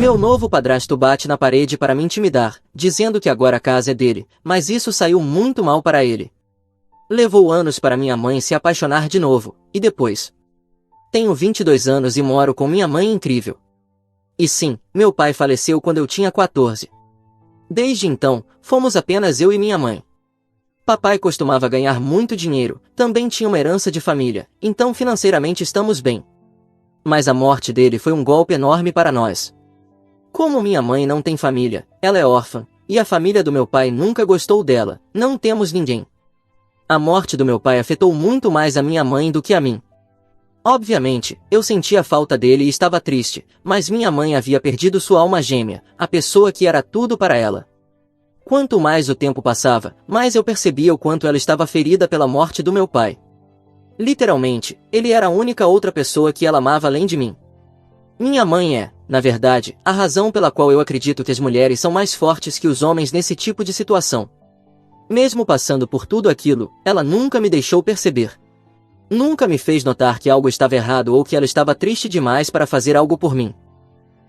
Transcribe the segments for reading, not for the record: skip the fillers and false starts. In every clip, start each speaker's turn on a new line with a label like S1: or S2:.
S1: Meu novo padrasto bate na parede para me intimidar, dizendo que agora a casa é dele, mas isso saiu muito mal para ele. Levou anos para minha mãe se apaixonar de novo, e depois? Tenho 22 anos e moro com minha mãe incrível. E sim, meu pai faleceu quando eu tinha 14. Desde então, fomos apenas eu e minha mãe. Papai costumava ganhar muito dinheiro, também tinha uma herança de família, então financeiramente estamos bem. Mas a morte dele foi um golpe enorme para nós. Como minha mãe não tem família, ela é órfã, e a família do meu pai nunca gostou dela, não temos ninguém. A morte do meu pai afetou muito mais a minha mãe do que a mim. Obviamente, eu sentia falta dele e estava triste, mas minha mãe havia perdido sua alma gêmea, a pessoa que era tudo para ela. Quanto mais o tempo passava, mais eu percebia o quanto ela estava ferida pela morte do meu pai. Literalmente, ele era a única outra pessoa que ela amava além de mim. Minha mãe é, na verdade, a razão pela qual eu acredito que as mulheres são mais fortes que os homens nesse tipo de situação. Mesmo passando por tudo aquilo, ela nunca me deixou perceber. Nunca me fez notar que algo estava errado ou que ela estava triste demais para fazer algo por mim.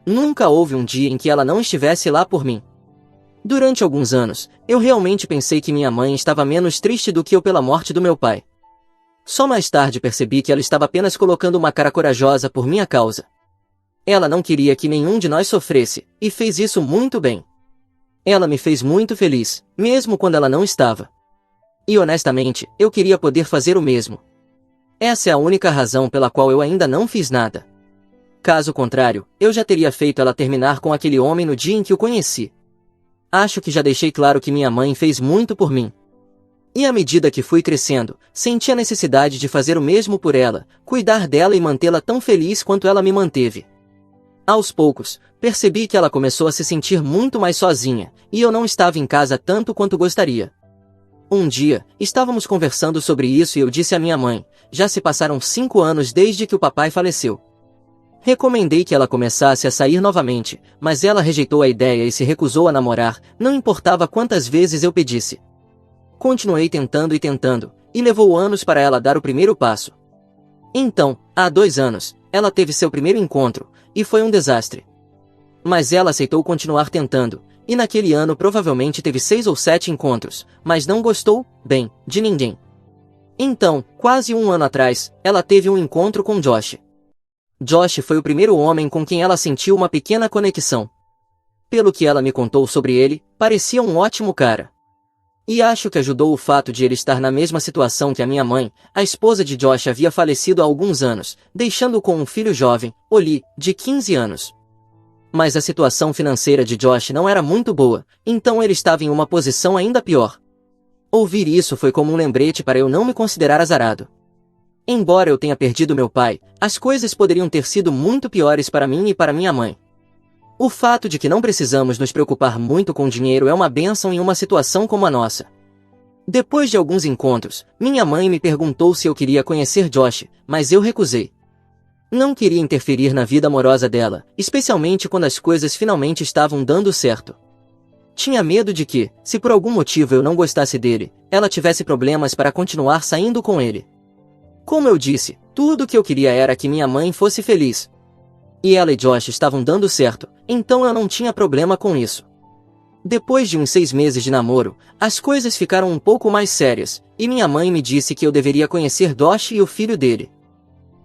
S1: Nunca houve um dia em que ela não estivesse lá por mim. Durante alguns anos, eu realmente pensei que minha mãe estava menos triste do que eu pela morte do meu pai. Só mais tarde percebi que ela estava apenas colocando uma cara corajosa por minha causa. Ela não queria que nenhum de nós sofresse, e fez isso muito bem. Ela me fez muito feliz, mesmo quando ela não estava. E honestamente, eu queria poder fazer o mesmo. Essa é a única razão pela qual eu ainda não fiz nada. Caso contrário, eu já teria feito ela terminar com aquele homem no dia em que o conheci. Acho que já deixei claro que minha mãe fez muito por mim. E à medida que fui crescendo, senti a necessidade de fazer o mesmo por ela, cuidar dela e mantê-la tão feliz quanto ela me manteve. Aos poucos, percebi que ela começou a se sentir muito mais sozinha, e eu não estava em casa tanto quanto gostaria. Um dia, estávamos conversando sobre isso e eu disse à minha mãe, já se passaram 5 anos desde que o papai faleceu. Recomendei que ela começasse a sair novamente, mas ela rejeitou a ideia e se recusou a namorar, não importava quantas vezes eu pedisse. Continuei tentando e tentando, e levou anos para ela dar o primeiro passo. Então, há 2 anos, ela teve seu primeiro encontro, e foi um desastre. Mas ela aceitou continuar tentando, e naquele ano provavelmente teve 6 ou 7 encontros, mas não gostou, bem, de ninguém. Então, quase 1 ano atrás, ela teve um encontro com Josh. Josh foi o primeiro homem com quem ela sentiu uma pequena conexão. Pelo que ela me contou sobre ele, parecia um ótimo cara. E acho que ajudou o fato de ele estar na mesma situação que a minha mãe, a esposa de Josh havia falecido há alguns anos, deixando-o com um filho jovem, Oli, de 15 anos. Mas a situação financeira de Josh não era muito boa, então ele estava em uma posição ainda pior. Ouvir isso foi como um lembrete para eu não me considerar azarado. Embora eu tenha perdido meu pai, as coisas poderiam ter sido muito piores para mim e para minha mãe. O fato de que não precisamos nos preocupar muito com dinheiro é uma bênção em uma situação como a nossa. Depois de alguns encontros, minha mãe me perguntou se eu queria conhecer Josh, mas eu recusei. Não queria interferir na vida amorosa dela, especialmente quando as coisas finalmente estavam dando certo. Tinha medo de que, se por algum motivo eu não gostasse dele, ela tivesse problemas para continuar saindo com ele. Como eu disse, tudo o que eu queria era que minha mãe fosse feliz. E ela e Josh estavam dando certo, então eu não tinha problema com isso. Depois de uns 6 meses de namoro, as coisas ficaram um pouco mais sérias, e minha mãe me disse que eu deveria conhecer Josh e o filho dele.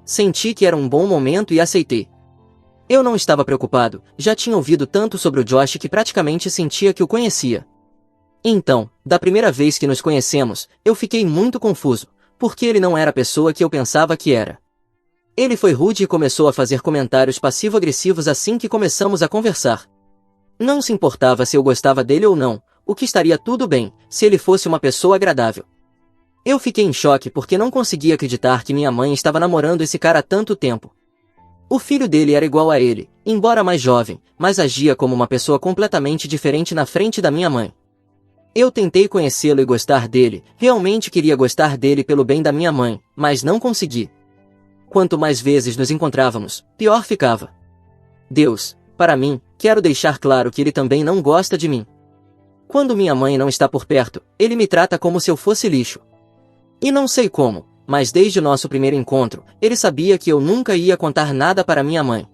S1: Senti que era um bom momento e aceitei. Eu não estava preocupado, já tinha ouvido tanto sobre o Josh que praticamente sentia que o conhecia. Então, da primeira vez que nos conhecemos, eu fiquei muito confuso, porque ele não era a pessoa que eu pensava que era. Ele foi rude e começou a fazer comentários passivo-agressivos assim que começamos a conversar. Não se importava se eu gostava dele ou não, o que estaria tudo bem, se ele fosse uma pessoa agradável. Eu fiquei em choque porque não conseguia acreditar que minha mãe estava namorando esse cara há tanto tempo. O filho dele era igual a ele, embora mais jovem, mas agia como uma pessoa completamente diferente na frente da minha mãe. Eu tentei conhecê-lo e gostar dele, realmente queria gostar dele pelo bem da minha mãe, mas não consegui. Quanto mais vezes nos encontrávamos, pior ficava. Deus, para mim, quero deixar claro que ele também não gosta de mim. Quando minha mãe não está por perto, ele me trata como se eu fosse lixo. E não sei como, mas desde o nosso primeiro encontro, ele sabia que eu nunca ia contar nada para minha mãe.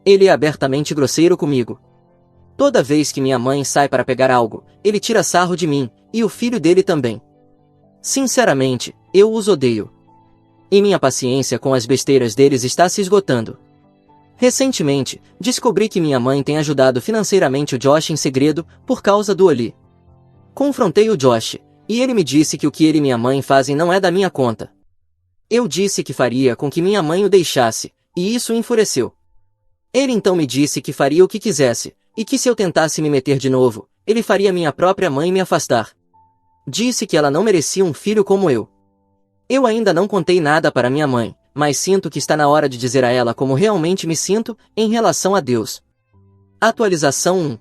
S1: Ele é abertamente grosseiro comigo. Toda vez que minha mãe sai para pegar algo, ele tira sarro de mim, e o filho dele também. Sinceramente, eu os odeio. E minha paciência com as besteiras deles está se esgotando. Recentemente, descobri que minha mãe tem ajudado financeiramente o Josh em segredo, por causa do Oli. Confrontei o Josh, e ele me disse que o que ele e minha mãe fazem não é da minha conta. Eu disse que faria com que minha mãe o deixasse, e isso o enfureceu. Ele então me disse que faria o que quisesse, e que se eu tentasse me meter de novo, ele faria minha própria mãe me afastar. Disse que ela não merecia um filho como eu. Eu ainda não contei nada para minha mãe, mas sinto que está na hora de dizer a ela como realmente me sinto, em relação a Deus. Atualização 1.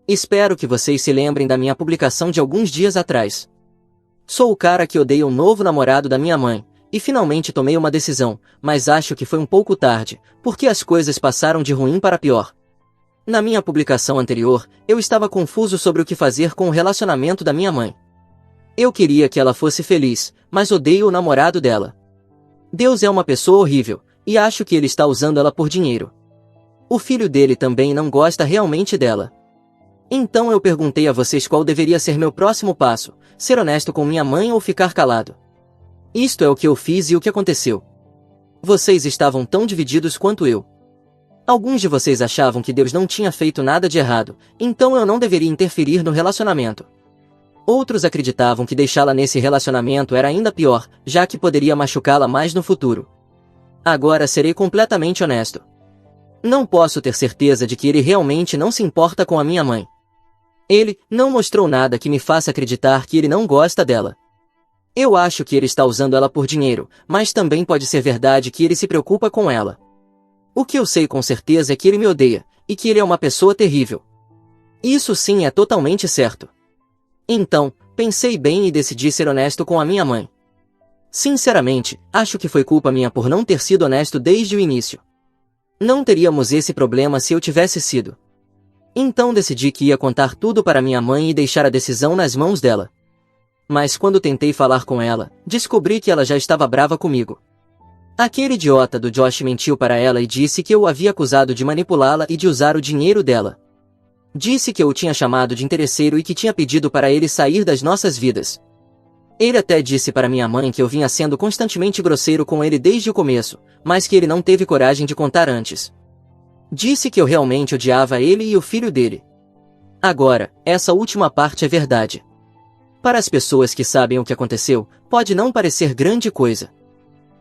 S1: Espero que vocês se lembrem da minha publicação de alguns dias atrás. Sou o cara que odeia o novo namorado da minha mãe, e finalmente tomei uma decisão, mas acho que foi um pouco tarde, porque as coisas passaram de ruim para pior. Na minha publicação anterior, eu estava confuso sobre o que fazer com o relacionamento da minha mãe. Eu queria que ela fosse feliz, mas odeio o namorado dela. Deus é uma pessoa horrível, e acho que ele está usando ela por dinheiro. O filho dele também não gosta realmente dela. Então eu perguntei a vocês qual deveria ser meu próximo passo, ser honesto com minha mãe ou ficar calado. Isto é o que eu fiz e o que aconteceu. Vocês estavam tão divididos quanto eu. Alguns de vocês achavam que Deus não tinha feito nada de errado, então eu não deveria interferir no relacionamento. Outros acreditavam que deixá-la nesse relacionamento era ainda pior, já que poderia machucá-la mais no futuro. Agora serei completamente honesto. Não posso ter certeza de que ele realmente não se importa com a minha mãe. Ele não mostrou nada que me faça acreditar que ele não gosta dela. Eu acho que ele está usando ela por dinheiro, mas também pode ser verdade que ele se preocupa com ela. O que eu sei com certeza é que ele me odeia, e que ele é uma pessoa terrível. Isso sim é totalmente certo. Então, pensei bem e decidi ser honesto com a minha mãe. Sinceramente, acho que foi culpa minha por não ter sido honesto desde o início. Não teríamos esse problema se eu tivesse sido. Então decidi que ia contar tudo para minha mãe e deixar a decisão nas mãos dela. Mas quando tentei falar com ela, descobri que ela já estava brava comigo. Aquele idiota do Josh mentiu para ela e disse que eu o havia acusado de manipulá-la e de usar o dinheiro dela. Disse que eu o tinha chamado de interesseiro e que tinha pedido para ele sair das nossas vidas. Ele até disse para minha mãe que eu vinha sendo constantemente grosseiro com ele desde o começo, mas que ele não teve coragem de contar antes. Disse que eu realmente odiava ele e o filho dele. Agora, essa última parte é verdade. Para as pessoas que sabem o que aconteceu, pode não parecer grande coisa.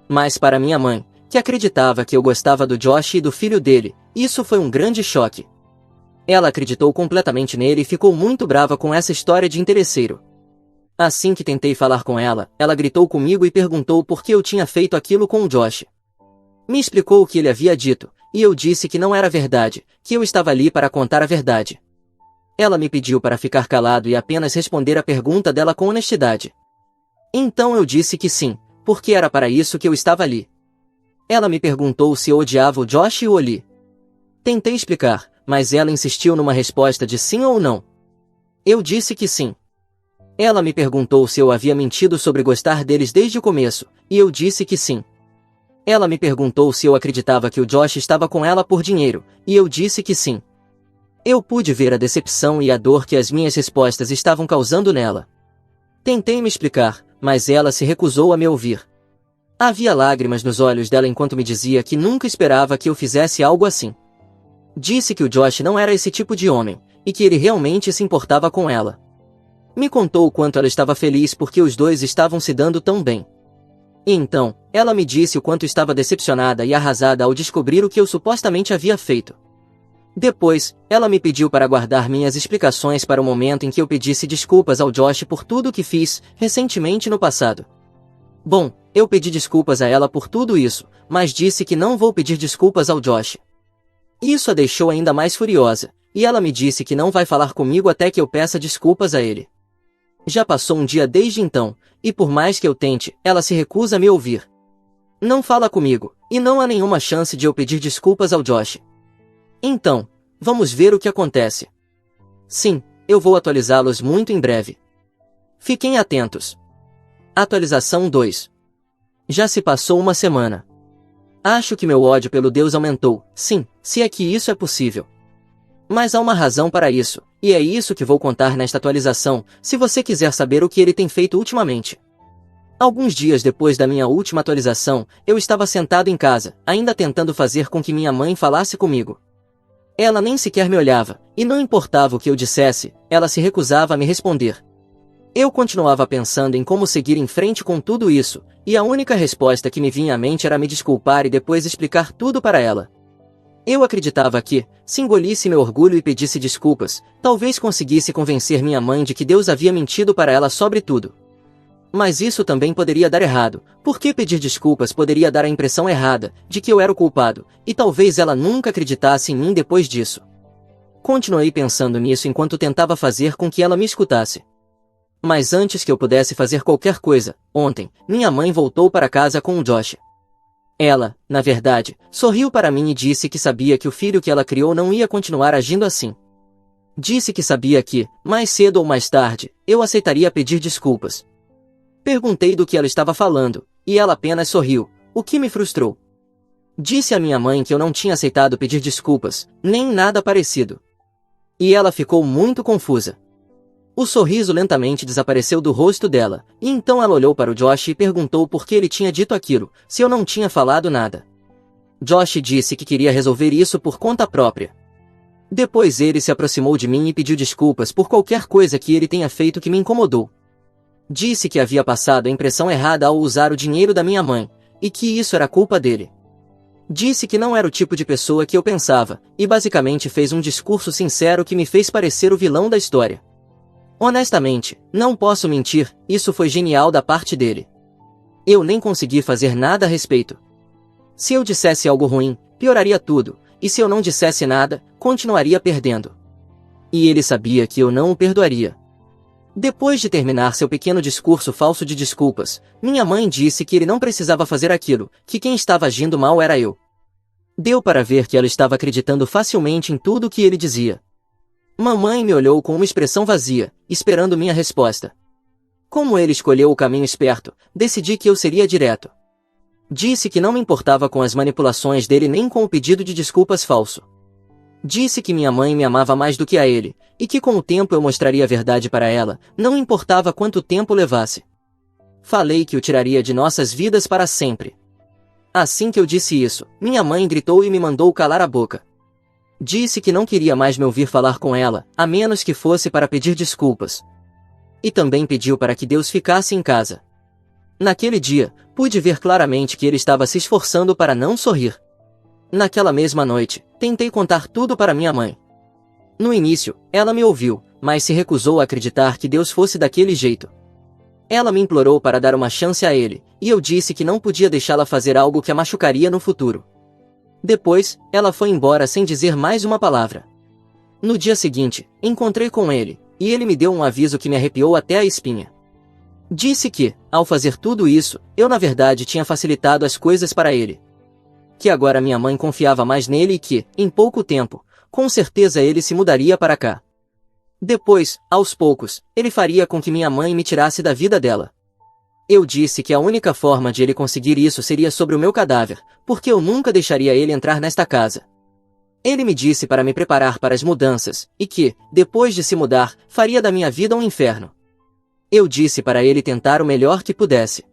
S1: Mas para minha mãe, que acreditava que eu gostava do Josh e do filho dele, isso foi um grande choque. Ela acreditou completamente nele e ficou muito brava com essa história de interesseiro. Assim que tentei falar com ela, ela gritou comigo e perguntou por que eu tinha feito aquilo com o Josh. Me explicou o que ele havia dito, e eu disse que não era verdade, que eu estava ali para contar a verdade. Ela me pediu para ficar calado e apenas responder a pergunta dela com honestidade. Então eu disse que sim, porque era para isso que eu estava ali. Ela me perguntou se eu odiava o Josh e o Oli. Tentei explicar, mas ela insistiu numa resposta de sim ou não. Eu disse que sim. Ela me perguntou se eu havia mentido sobre gostar deles desde o começo, e eu disse que sim. Ela me perguntou se eu acreditava que o Josh estava com ela por dinheiro, e eu disse que sim. Eu pude ver a decepção e a dor que as minhas respostas estavam causando nela. Tentei me explicar, mas ela se recusou a me ouvir. Havia lágrimas nos olhos dela enquanto me dizia que nunca esperava que eu fizesse algo assim. Disse que o Josh não era esse tipo de homem, e que ele realmente se importava com ela. Me contou o quanto ela estava feliz porque os dois estavam se dando tão bem. E então, ela me disse o quanto estava decepcionada e arrasada ao descobrir o que eu supostamente havia feito. Depois, ela me pediu para guardar minhas explicações para o momento em que eu pedisse desculpas ao Josh por tudo o que fiz, recentemente no passado. Bom, eu pedi desculpas a ela por tudo isso, mas disse que não vou pedir desculpas ao Josh. Isso a deixou ainda mais furiosa, e ela me disse que não vai falar comigo até que eu peça desculpas a ele. Já passou um dia desde então, e por mais que eu tente, ela se recusa a me ouvir. Não fala comigo, e não há nenhuma chance de eu pedir desculpas ao Josh. Então, vamos ver o que acontece. Sim, eu vou atualizá-los muito em breve. Fiquem atentos. Atualização 2. Já se passou uma semana. Acho que meu ódio pelo Deus aumentou, sim, se é que isso é possível. Mas há uma razão para isso, e é isso que vou contar nesta atualização, se você quiser saber o que ele tem feito ultimamente. Alguns dias depois da minha última atualização, eu estava sentado em casa, ainda tentando fazer com que minha mãe falasse comigo. Ela nem sequer me olhava, e não importava o que eu dissesse, ela se recusava a me responder. Eu continuava pensando em como seguir em frente com tudo isso, e a única resposta que me vinha à mente era me desculpar e depois explicar tudo para ela. Eu acreditava que, se engolisse meu orgulho e pedisse desculpas, talvez conseguisse convencer minha mãe de que Deus havia mentido para ela sobre tudo. Mas isso também poderia dar errado, porque pedir desculpas poderia dar a impressão errada de que eu era o culpado, e talvez ela nunca acreditasse em mim depois disso. Continuei pensando nisso enquanto tentava fazer com que ela me escutasse. Mas antes que eu pudesse fazer qualquer coisa, ontem, minha mãe voltou para casa com o Josh. Ela, na verdade, sorriu para mim e disse que sabia que o filho que ela criou não ia continuar agindo assim. Disse que sabia que, mais cedo ou mais tarde, eu aceitaria pedir desculpas. Perguntei do que ela estava falando, e ela apenas sorriu, o que me frustrou. Disse à minha mãe que eu não tinha aceitado pedir desculpas, nem nada parecido. E ela ficou muito confusa. O sorriso lentamente desapareceu do rosto dela, e então ela olhou para o Josh e perguntou por que ele tinha dito aquilo, se eu não tinha falado nada. Josh disse que queria resolver isso por conta própria. Depois ele se aproximou de mim e pediu desculpas por qualquer coisa que ele tenha feito que me incomodou. Disse que havia passado a impressão errada ao usar o dinheiro da minha mãe, e que isso era culpa dele. Disse que não era o tipo de pessoa que eu pensava, e basicamente fez um discurso sincero que me fez parecer o vilão da história. Honestamente, não posso mentir, isso foi genial da parte dele. Eu nem consegui fazer nada a respeito. Se eu dissesse algo ruim, pioraria tudo, e se eu não dissesse nada, continuaria perdendo. E ele sabia que eu não o perdoaria. Depois de terminar seu pequeno discurso falso de desculpas, minha mãe disse que ele não precisava fazer aquilo, que quem estava agindo mal era eu. Deu para ver que ela estava acreditando facilmente em tudo o que ele dizia. Mamãe me olhou com uma expressão vazia, esperando minha resposta. Como ele escolheu o caminho esperto, decidi que eu seria direto. Disse que não me importava com as manipulações dele nem com o pedido de desculpas falso. Disse que minha mãe me amava mais do que a ele, e que com o tempo eu mostraria a verdade para ela, não importava quanto tempo levasse. Falei que o tiraria de nossas vidas para sempre. Assim que eu disse isso, minha mãe gritou e me mandou calar a boca. Disse que não queria mais me ouvir falar com ela, a menos que fosse para pedir desculpas. E também pediu para que Deus ficasse em casa. Naquele dia, pude ver claramente que ele estava se esforçando para não sorrir. Naquela mesma noite, tentei contar tudo para minha mãe. No início, ela me ouviu, mas se recusou a acreditar que Deus fosse daquele jeito. Ela me implorou para dar uma chance a ele, e eu disse que não podia deixá-la fazer algo que a machucaria no futuro. Depois, ela foi embora sem dizer mais uma palavra. No dia seguinte, encontrei com ele, e ele me deu um aviso que me arrepiou até a espinha. Disse que, ao fazer tudo isso, eu na verdade tinha facilitado as coisas para ele. Que agora minha mãe confiava mais nele e que, em pouco tempo, com certeza ele se mudaria para cá. Depois, aos poucos, ele faria com que minha mãe me tirasse da vida dela. Eu disse que a única forma de ele conseguir isso seria sobre o meu cadáver, porque eu nunca deixaria ele entrar nesta casa. Ele me disse para me preparar para as mudanças, e que, depois de se mudar, faria da minha vida um inferno. Eu disse para ele tentar o melhor que pudesse.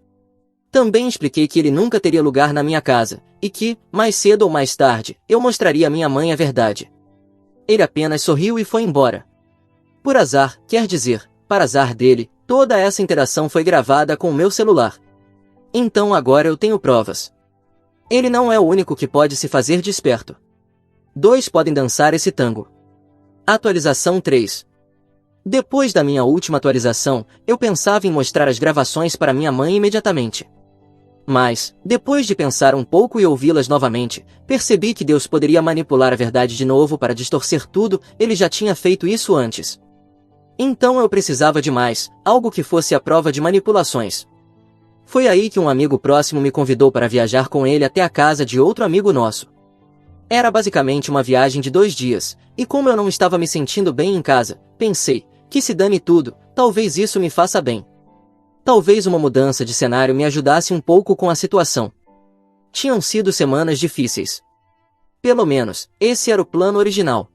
S1: Também expliquei que ele nunca teria lugar na minha casa, e que, mais cedo ou mais tarde, eu mostraria à minha mãe a verdade. Ele apenas sorriu e foi embora. Por azar, quer dizer, para azar dele, toda essa interação foi gravada com o meu celular. Então agora eu tenho provas. Ele não é o único que pode se fazer de esperto. Dois podem dançar esse tango. Atualização 3. Depois da minha última atualização, eu pensava em mostrar as gravações para minha mãe imediatamente. Mas, depois de pensar um pouco e ouvi-las novamente, percebi que Deus poderia manipular a verdade de novo para distorcer tudo, ele já tinha feito isso antes. Então eu precisava de mais, algo que fosse a prova de manipulações. Foi aí que um amigo próximo me convidou para viajar com ele até a casa de outro amigo nosso. Era basicamente uma viagem de 2 dias, e como eu não estava me sentindo bem em casa, pensei, que se dane tudo, talvez isso me faça bem. Talvez uma mudança de cenário me ajudasse um pouco com a situação. Tinham sido semanas difíceis. Pelo menos, esse era o plano original.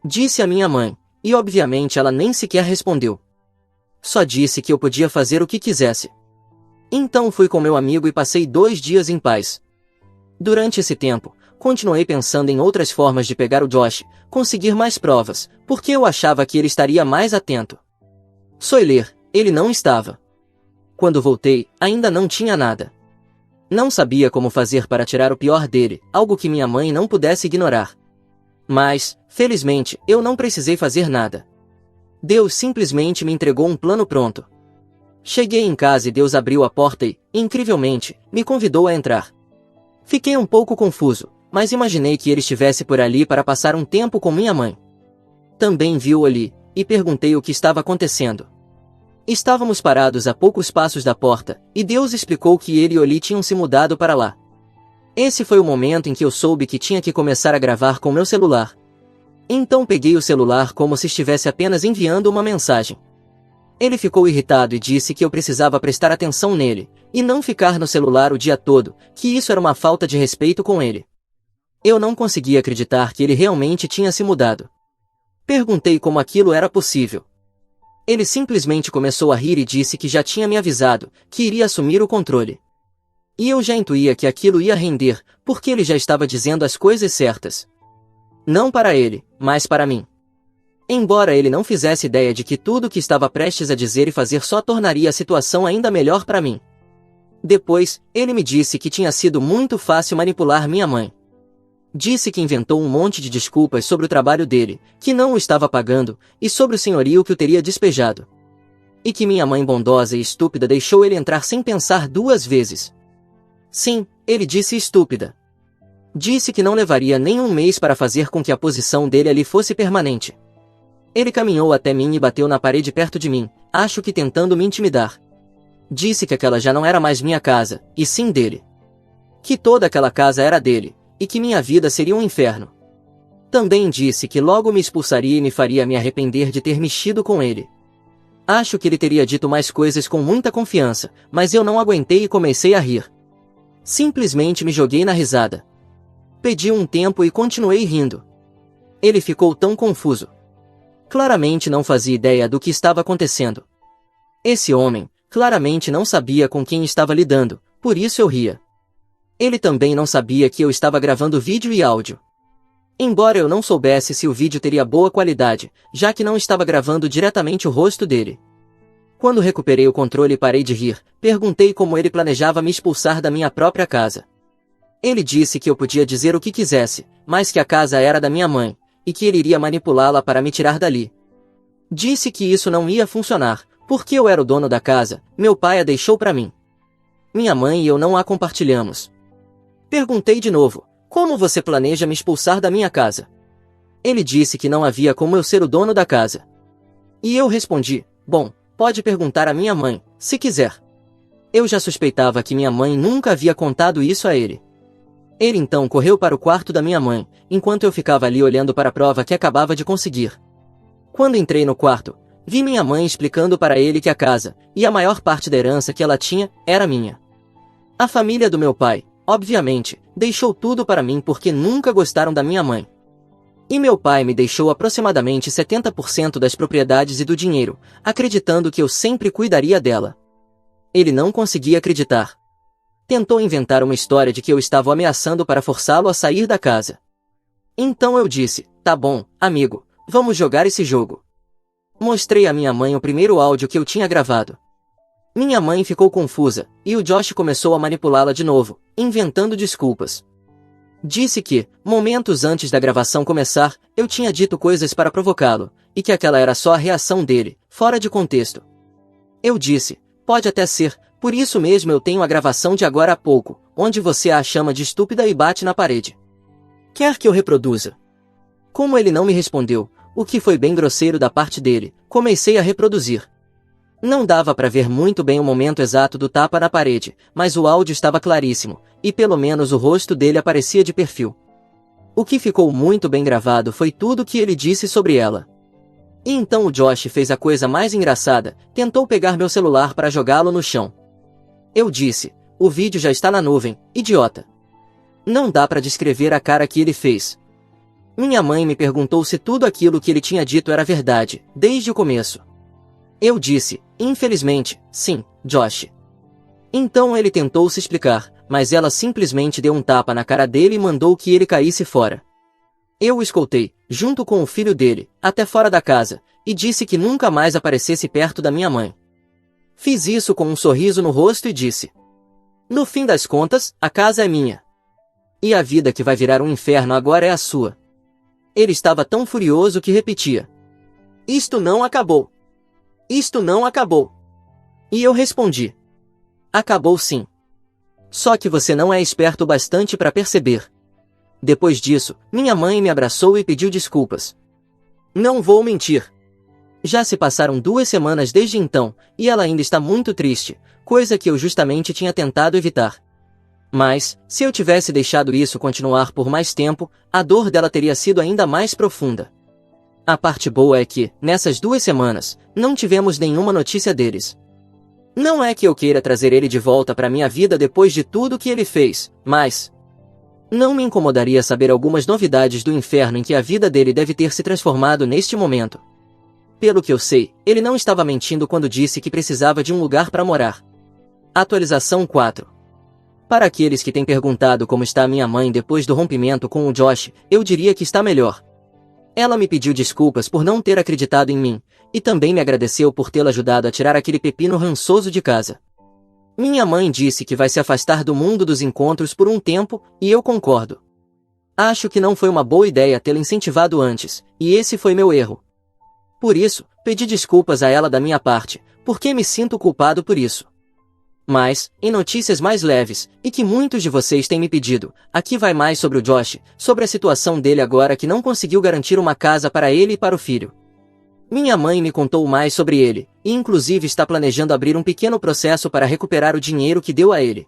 S1: Disse a minha mãe, e obviamente ela nem sequer respondeu. Só disse que eu podia fazer o que quisesse. Então fui com meu amigo e passei 2 dias em paz. Durante esse tempo, continuei pensando em outras formas de pegar o Josh, conseguir mais provas, porque eu achava que ele estaria mais atento. Soiler, ele não estava. Quando voltei, ainda não tinha nada. Não sabia como fazer para tirar o pior dele, algo que minha mãe não pudesse ignorar. Mas, felizmente, eu não precisei fazer nada. Deus simplesmente me entregou um plano pronto. Cheguei em casa e Deus abriu a porta e, incrivelmente, me convidou a entrar. Fiquei um pouco confuso, mas imaginei que ele estivesse por ali para passar um tempo com minha mãe. Também vi-o ali, e perguntei o que estava acontecendo. Estávamos parados a poucos passos da porta, e Deus explicou que ele e Oli tinham se mudado para lá. Esse foi o momento em que eu soube que tinha que começar a gravar com meu celular. Então peguei o celular como se estivesse apenas enviando uma mensagem. Ele ficou irritado e disse que eu precisava prestar atenção nele, e não ficar no celular o dia todo, que isso era uma falta de respeito com ele. Eu não conseguia acreditar que ele realmente tinha se mudado. Perguntei como aquilo era possível. Ele simplesmente começou a rir e disse que já tinha me avisado, que iria assumir o controle. E eu já intuía que aquilo ia render, porque ele já estava dizendo as coisas certas. Não para ele, mas para mim. Embora ele não fizesse ideia de que tudo o que estava prestes a dizer e fazer só tornaria a situação ainda melhor para mim. Depois, ele me disse que tinha sido muito fácil manipular minha mãe. Disse que inventou um monte de desculpas sobre o trabalho dele, que não o estava pagando, e sobre o senhorio que o teria despejado. E que minha mãe bondosa e estúpida deixou ele entrar sem pensar 2 vezes. Sim, ele disse estúpida. Disse que não levaria nem 1 mês para fazer com que a posição dele ali fosse permanente. Ele caminhou até mim e bateu na parede perto de mim, acho que tentando me intimidar. Disse que aquela já não era mais minha casa, e sim dele. Que toda aquela casa era dele, e que minha vida seria um inferno. Também disse que logo me expulsaria e me faria me arrepender de ter mexido com ele. Acho que ele teria dito mais coisas com muita confiança, mas eu não aguentei e comecei a rir. Simplesmente me joguei na risada. Pedi um tempo e continuei rindo. Ele ficou tão confuso. Claramente não fazia ideia do que estava acontecendo. Esse homem, claramente não sabia com quem estava lidando, por isso eu ria. Ele também não sabia que eu estava gravando vídeo e áudio. Embora eu não soubesse se o vídeo teria boa qualidade, já que não estava gravando diretamente o rosto dele. Quando recuperei o controle e parei de rir, perguntei como ele planejava me expulsar da minha própria casa. Ele disse que eu podia dizer o que quisesse, mas que a casa era da minha mãe, e que ele iria manipulá-la para me tirar dali. Disse que isso não ia funcionar, porque eu era o dono da casa, meu pai a deixou para mim. Minha mãe e eu não a compartilhamos. Perguntei de novo, como você planeja me expulsar da minha casa? Ele disse que não havia como eu ser o dono da casa. E eu respondi, bom, pode perguntar à minha mãe, se quiser. Eu já suspeitava que minha mãe nunca havia contado isso a ele. Ele então correu para o quarto da minha mãe, enquanto eu ficava ali olhando para a prova que acabava de conseguir. Quando entrei no quarto, vi minha mãe explicando para ele que a casa, e a maior parte da herança que ela tinha, era minha. A família do meu pai, obviamente, deixou tudo para mim porque nunca gostaram da minha mãe. E meu pai me deixou aproximadamente 70% das propriedades e do dinheiro, acreditando que eu sempre cuidaria dela. Ele não conseguia acreditar. Tentou inventar uma história de que eu estava o ameaçando para forçá-lo a sair da casa. Então eu disse, tá bom, amigo, vamos jogar esse jogo. Mostrei à minha mãe o primeiro áudio que eu tinha gravado. Minha mãe ficou confusa, e o Josh começou a manipulá-la de novo, inventando desculpas. Disse que, momentos antes da gravação começar, eu tinha dito coisas para provocá-lo, e que aquela era só a reação dele, fora de contexto. Eu disse, pode até ser, por isso mesmo eu tenho a gravação de agora há pouco, onde você a chama de estúpida e bate na parede. Quer que eu reproduza? Como ele não me respondeu, o que foi bem grosseiro da parte dele, comecei a reproduzir. Não dava para ver muito bem o momento exato do tapa na parede, mas o áudio estava claríssimo, e pelo menos o rosto dele aparecia de perfil. O que ficou muito bem gravado foi tudo o que ele disse sobre ela. E então o Josh fez a coisa mais engraçada, tentou pegar meu celular para jogá-lo no chão. Eu disse, o vídeo já está na nuvem, idiota. Não dá para descrever a cara que ele fez. Minha mãe me perguntou se tudo aquilo que ele tinha dito era verdade, desde o começo. Eu disse, infelizmente, sim, Josh. Então ele tentou se explicar, mas ela simplesmente deu um tapa na cara dele e mandou que ele caísse fora. Eu o escoltei, junto com o filho dele, até fora da casa, e disse que nunca mais aparecesse perto da minha mãe. Fiz isso com um sorriso no rosto e disse: no fim das contas, a casa é minha. E a vida que vai virar um inferno agora é a sua. Ele estava tão furioso que repetia: isto não acabou. Isto não acabou. E eu respondi: acabou sim. Só que você não é esperto o bastante para perceber. Depois disso, minha mãe me abraçou e pediu desculpas. Não vou mentir. Já se passaram 2 semanas desde então, e ela ainda está muito triste, coisa que eu justamente tinha tentado evitar. Mas, se eu tivesse deixado isso continuar por mais tempo, a dor dela teria sido ainda mais profunda. A parte boa é que, nessas 2 semanas, não tivemos nenhuma notícia deles. Não é que eu queira trazer ele de volta para minha vida depois de tudo que ele fez, mas não me incomodaria saber algumas novidades do inferno em que a vida dele deve ter se transformado neste momento. Pelo que eu sei, ele não estava mentindo quando disse que precisava de um lugar para morar. Atualização 4. Para aqueles que têm perguntado como está minha mãe depois do rompimento com o Josh, eu diria que está melhor. Ela me pediu desculpas por não ter acreditado em mim, e também me agradeceu por tê-la ajudado a tirar aquele pepino rançoso de casa. Minha mãe disse que vai se afastar do mundo dos encontros por um tempo, e eu concordo. Acho que não foi uma boa ideia tê-la incentivado antes, e esse foi meu erro. Por isso, pedi desculpas a ela da minha parte, porque me sinto culpado por isso. Mas, em notícias mais leves, e que muitos de vocês têm me pedido, aqui vai mais sobre o Josh, sobre a situação dele agora que não conseguiu garantir uma casa para ele e para o filho. Minha mãe me contou mais sobre ele, e inclusive está planejando abrir um pequeno processo para recuperar o dinheiro que deu a ele.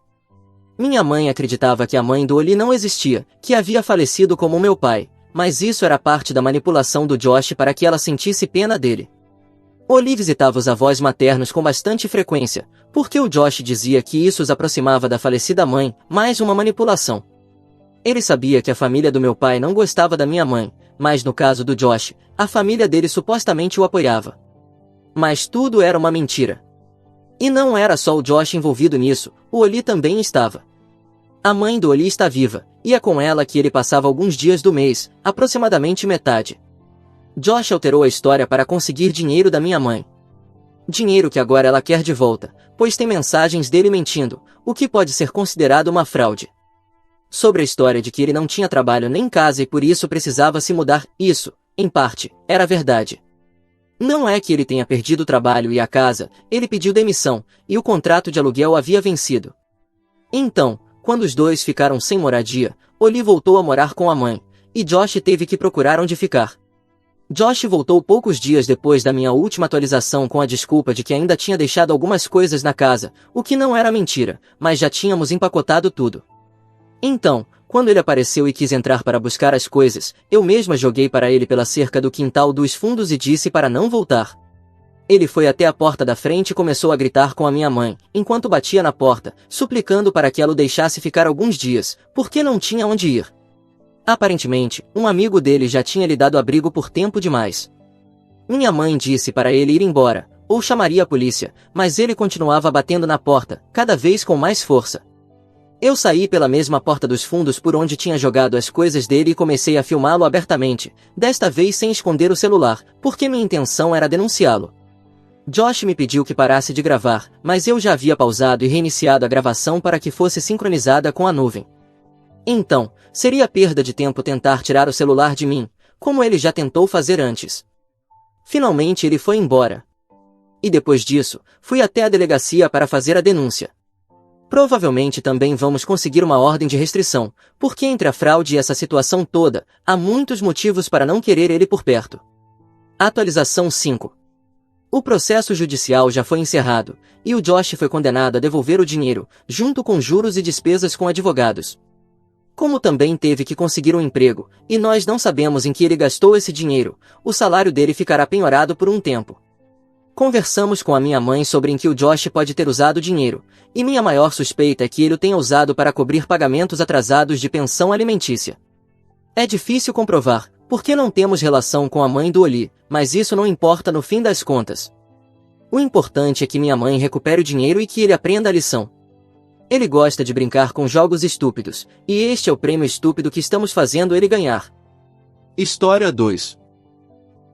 S1: Minha mãe acreditava que a mãe do Oli não existia, que havia falecido como meu pai, mas isso era parte da manipulação do Josh para que ela sentisse pena dele. Oli visitava os avós maternos com bastante frequência, porque o Josh dizia que isso os aproximava da falecida mãe, mais uma manipulação. Ele sabia que a família do meu pai não gostava da minha mãe, mas no caso do Josh, a família dele supostamente o apoiava. Mas tudo era uma mentira. E não era só o Josh envolvido nisso, o Oli também estava. A mãe do Oli está viva, e é com ela que ele passava alguns dias do mês, aproximadamente metade. Josh alterou a história para conseguir dinheiro da minha mãe. Dinheiro que agora ela quer de volta, pois tem mensagens dele mentindo, o que pode ser considerado uma fraude. Sobre a história de que ele não tinha trabalho nem casa e por isso precisava se mudar, isso, em parte, era verdade. Não é que ele tenha perdido o trabalho e a casa, ele pediu demissão, e o contrato de aluguel havia vencido. Então, quando os dois ficaram sem moradia, Oli voltou a morar com a mãe, e Josh teve que procurar onde ficar. Josh voltou poucos dias depois da minha última atualização com a desculpa de que ainda tinha deixado algumas coisas na casa, o que não era mentira, mas já tínhamos empacotado tudo. Então, quando ele apareceu e quis entrar para buscar as coisas, eu mesma joguei para ele pela cerca do quintal dos fundos e disse para não voltar. Ele foi até a porta da frente e começou a gritar com a minha mãe, enquanto batia na porta, suplicando para que ela o deixasse ficar alguns dias, porque não tinha onde ir. Aparentemente, um amigo dele já tinha lhe dado abrigo por tempo demais. Minha mãe disse para ele ir embora, ou chamaria a polícia, mas ele continuava batendo na porta, cada vez com mais força. Eu saí pela mesma porta dos fundos por onde tinha jogado as coisas dele e comecei a filmá-lo abertamente, desta vez sem esconder o celular, porque minha intenção era denunciá-lo. Josh me pediu que parasse de gravar, mas eu já havia pausado e reiniciado a gravação para que fosse sincronizada com a nuvem. Então, seria perda de tempo tentar tirar o celular de mim, como ele já tentou fazer antes. Finalmente ele foi embora. E depois disso, fui até a delegacia para fazer a denúncia. Provavelmente também vamos conseguir uma ordem de restrição, porque entre a fraude e essa situação toda, há muitos motivos para não querer ele por perto. Atualização 5. O processo judicial já foi encerrado, e o Josh foi condenado a devolver o dinheiro, junto com juros e despesas com advogados. Como também teve que conseguir um emprego, e nós não sabemos em que ele gastou esse dinheiro, o salário dele ficará penhorado por um tempo. Conversamos com a minha mãe sobre em que o Josh pode ter usado o dinheiro, e minha maior suspeita é que ele o tenha usado para cobrir pagamentos atrasados de pensão alimentícia. É difícil comprovar, porque não temos relação com a mãe do Oli, mas isso não importa no fim das contas. O importante é que minha mãe recupere o dinheiro e que ele aprenda a lição. Ele gosta de brincar com jogos estúpidos, e este é o prêmio estúpido que estamos fazendo ele ganhar.
S2: História 2.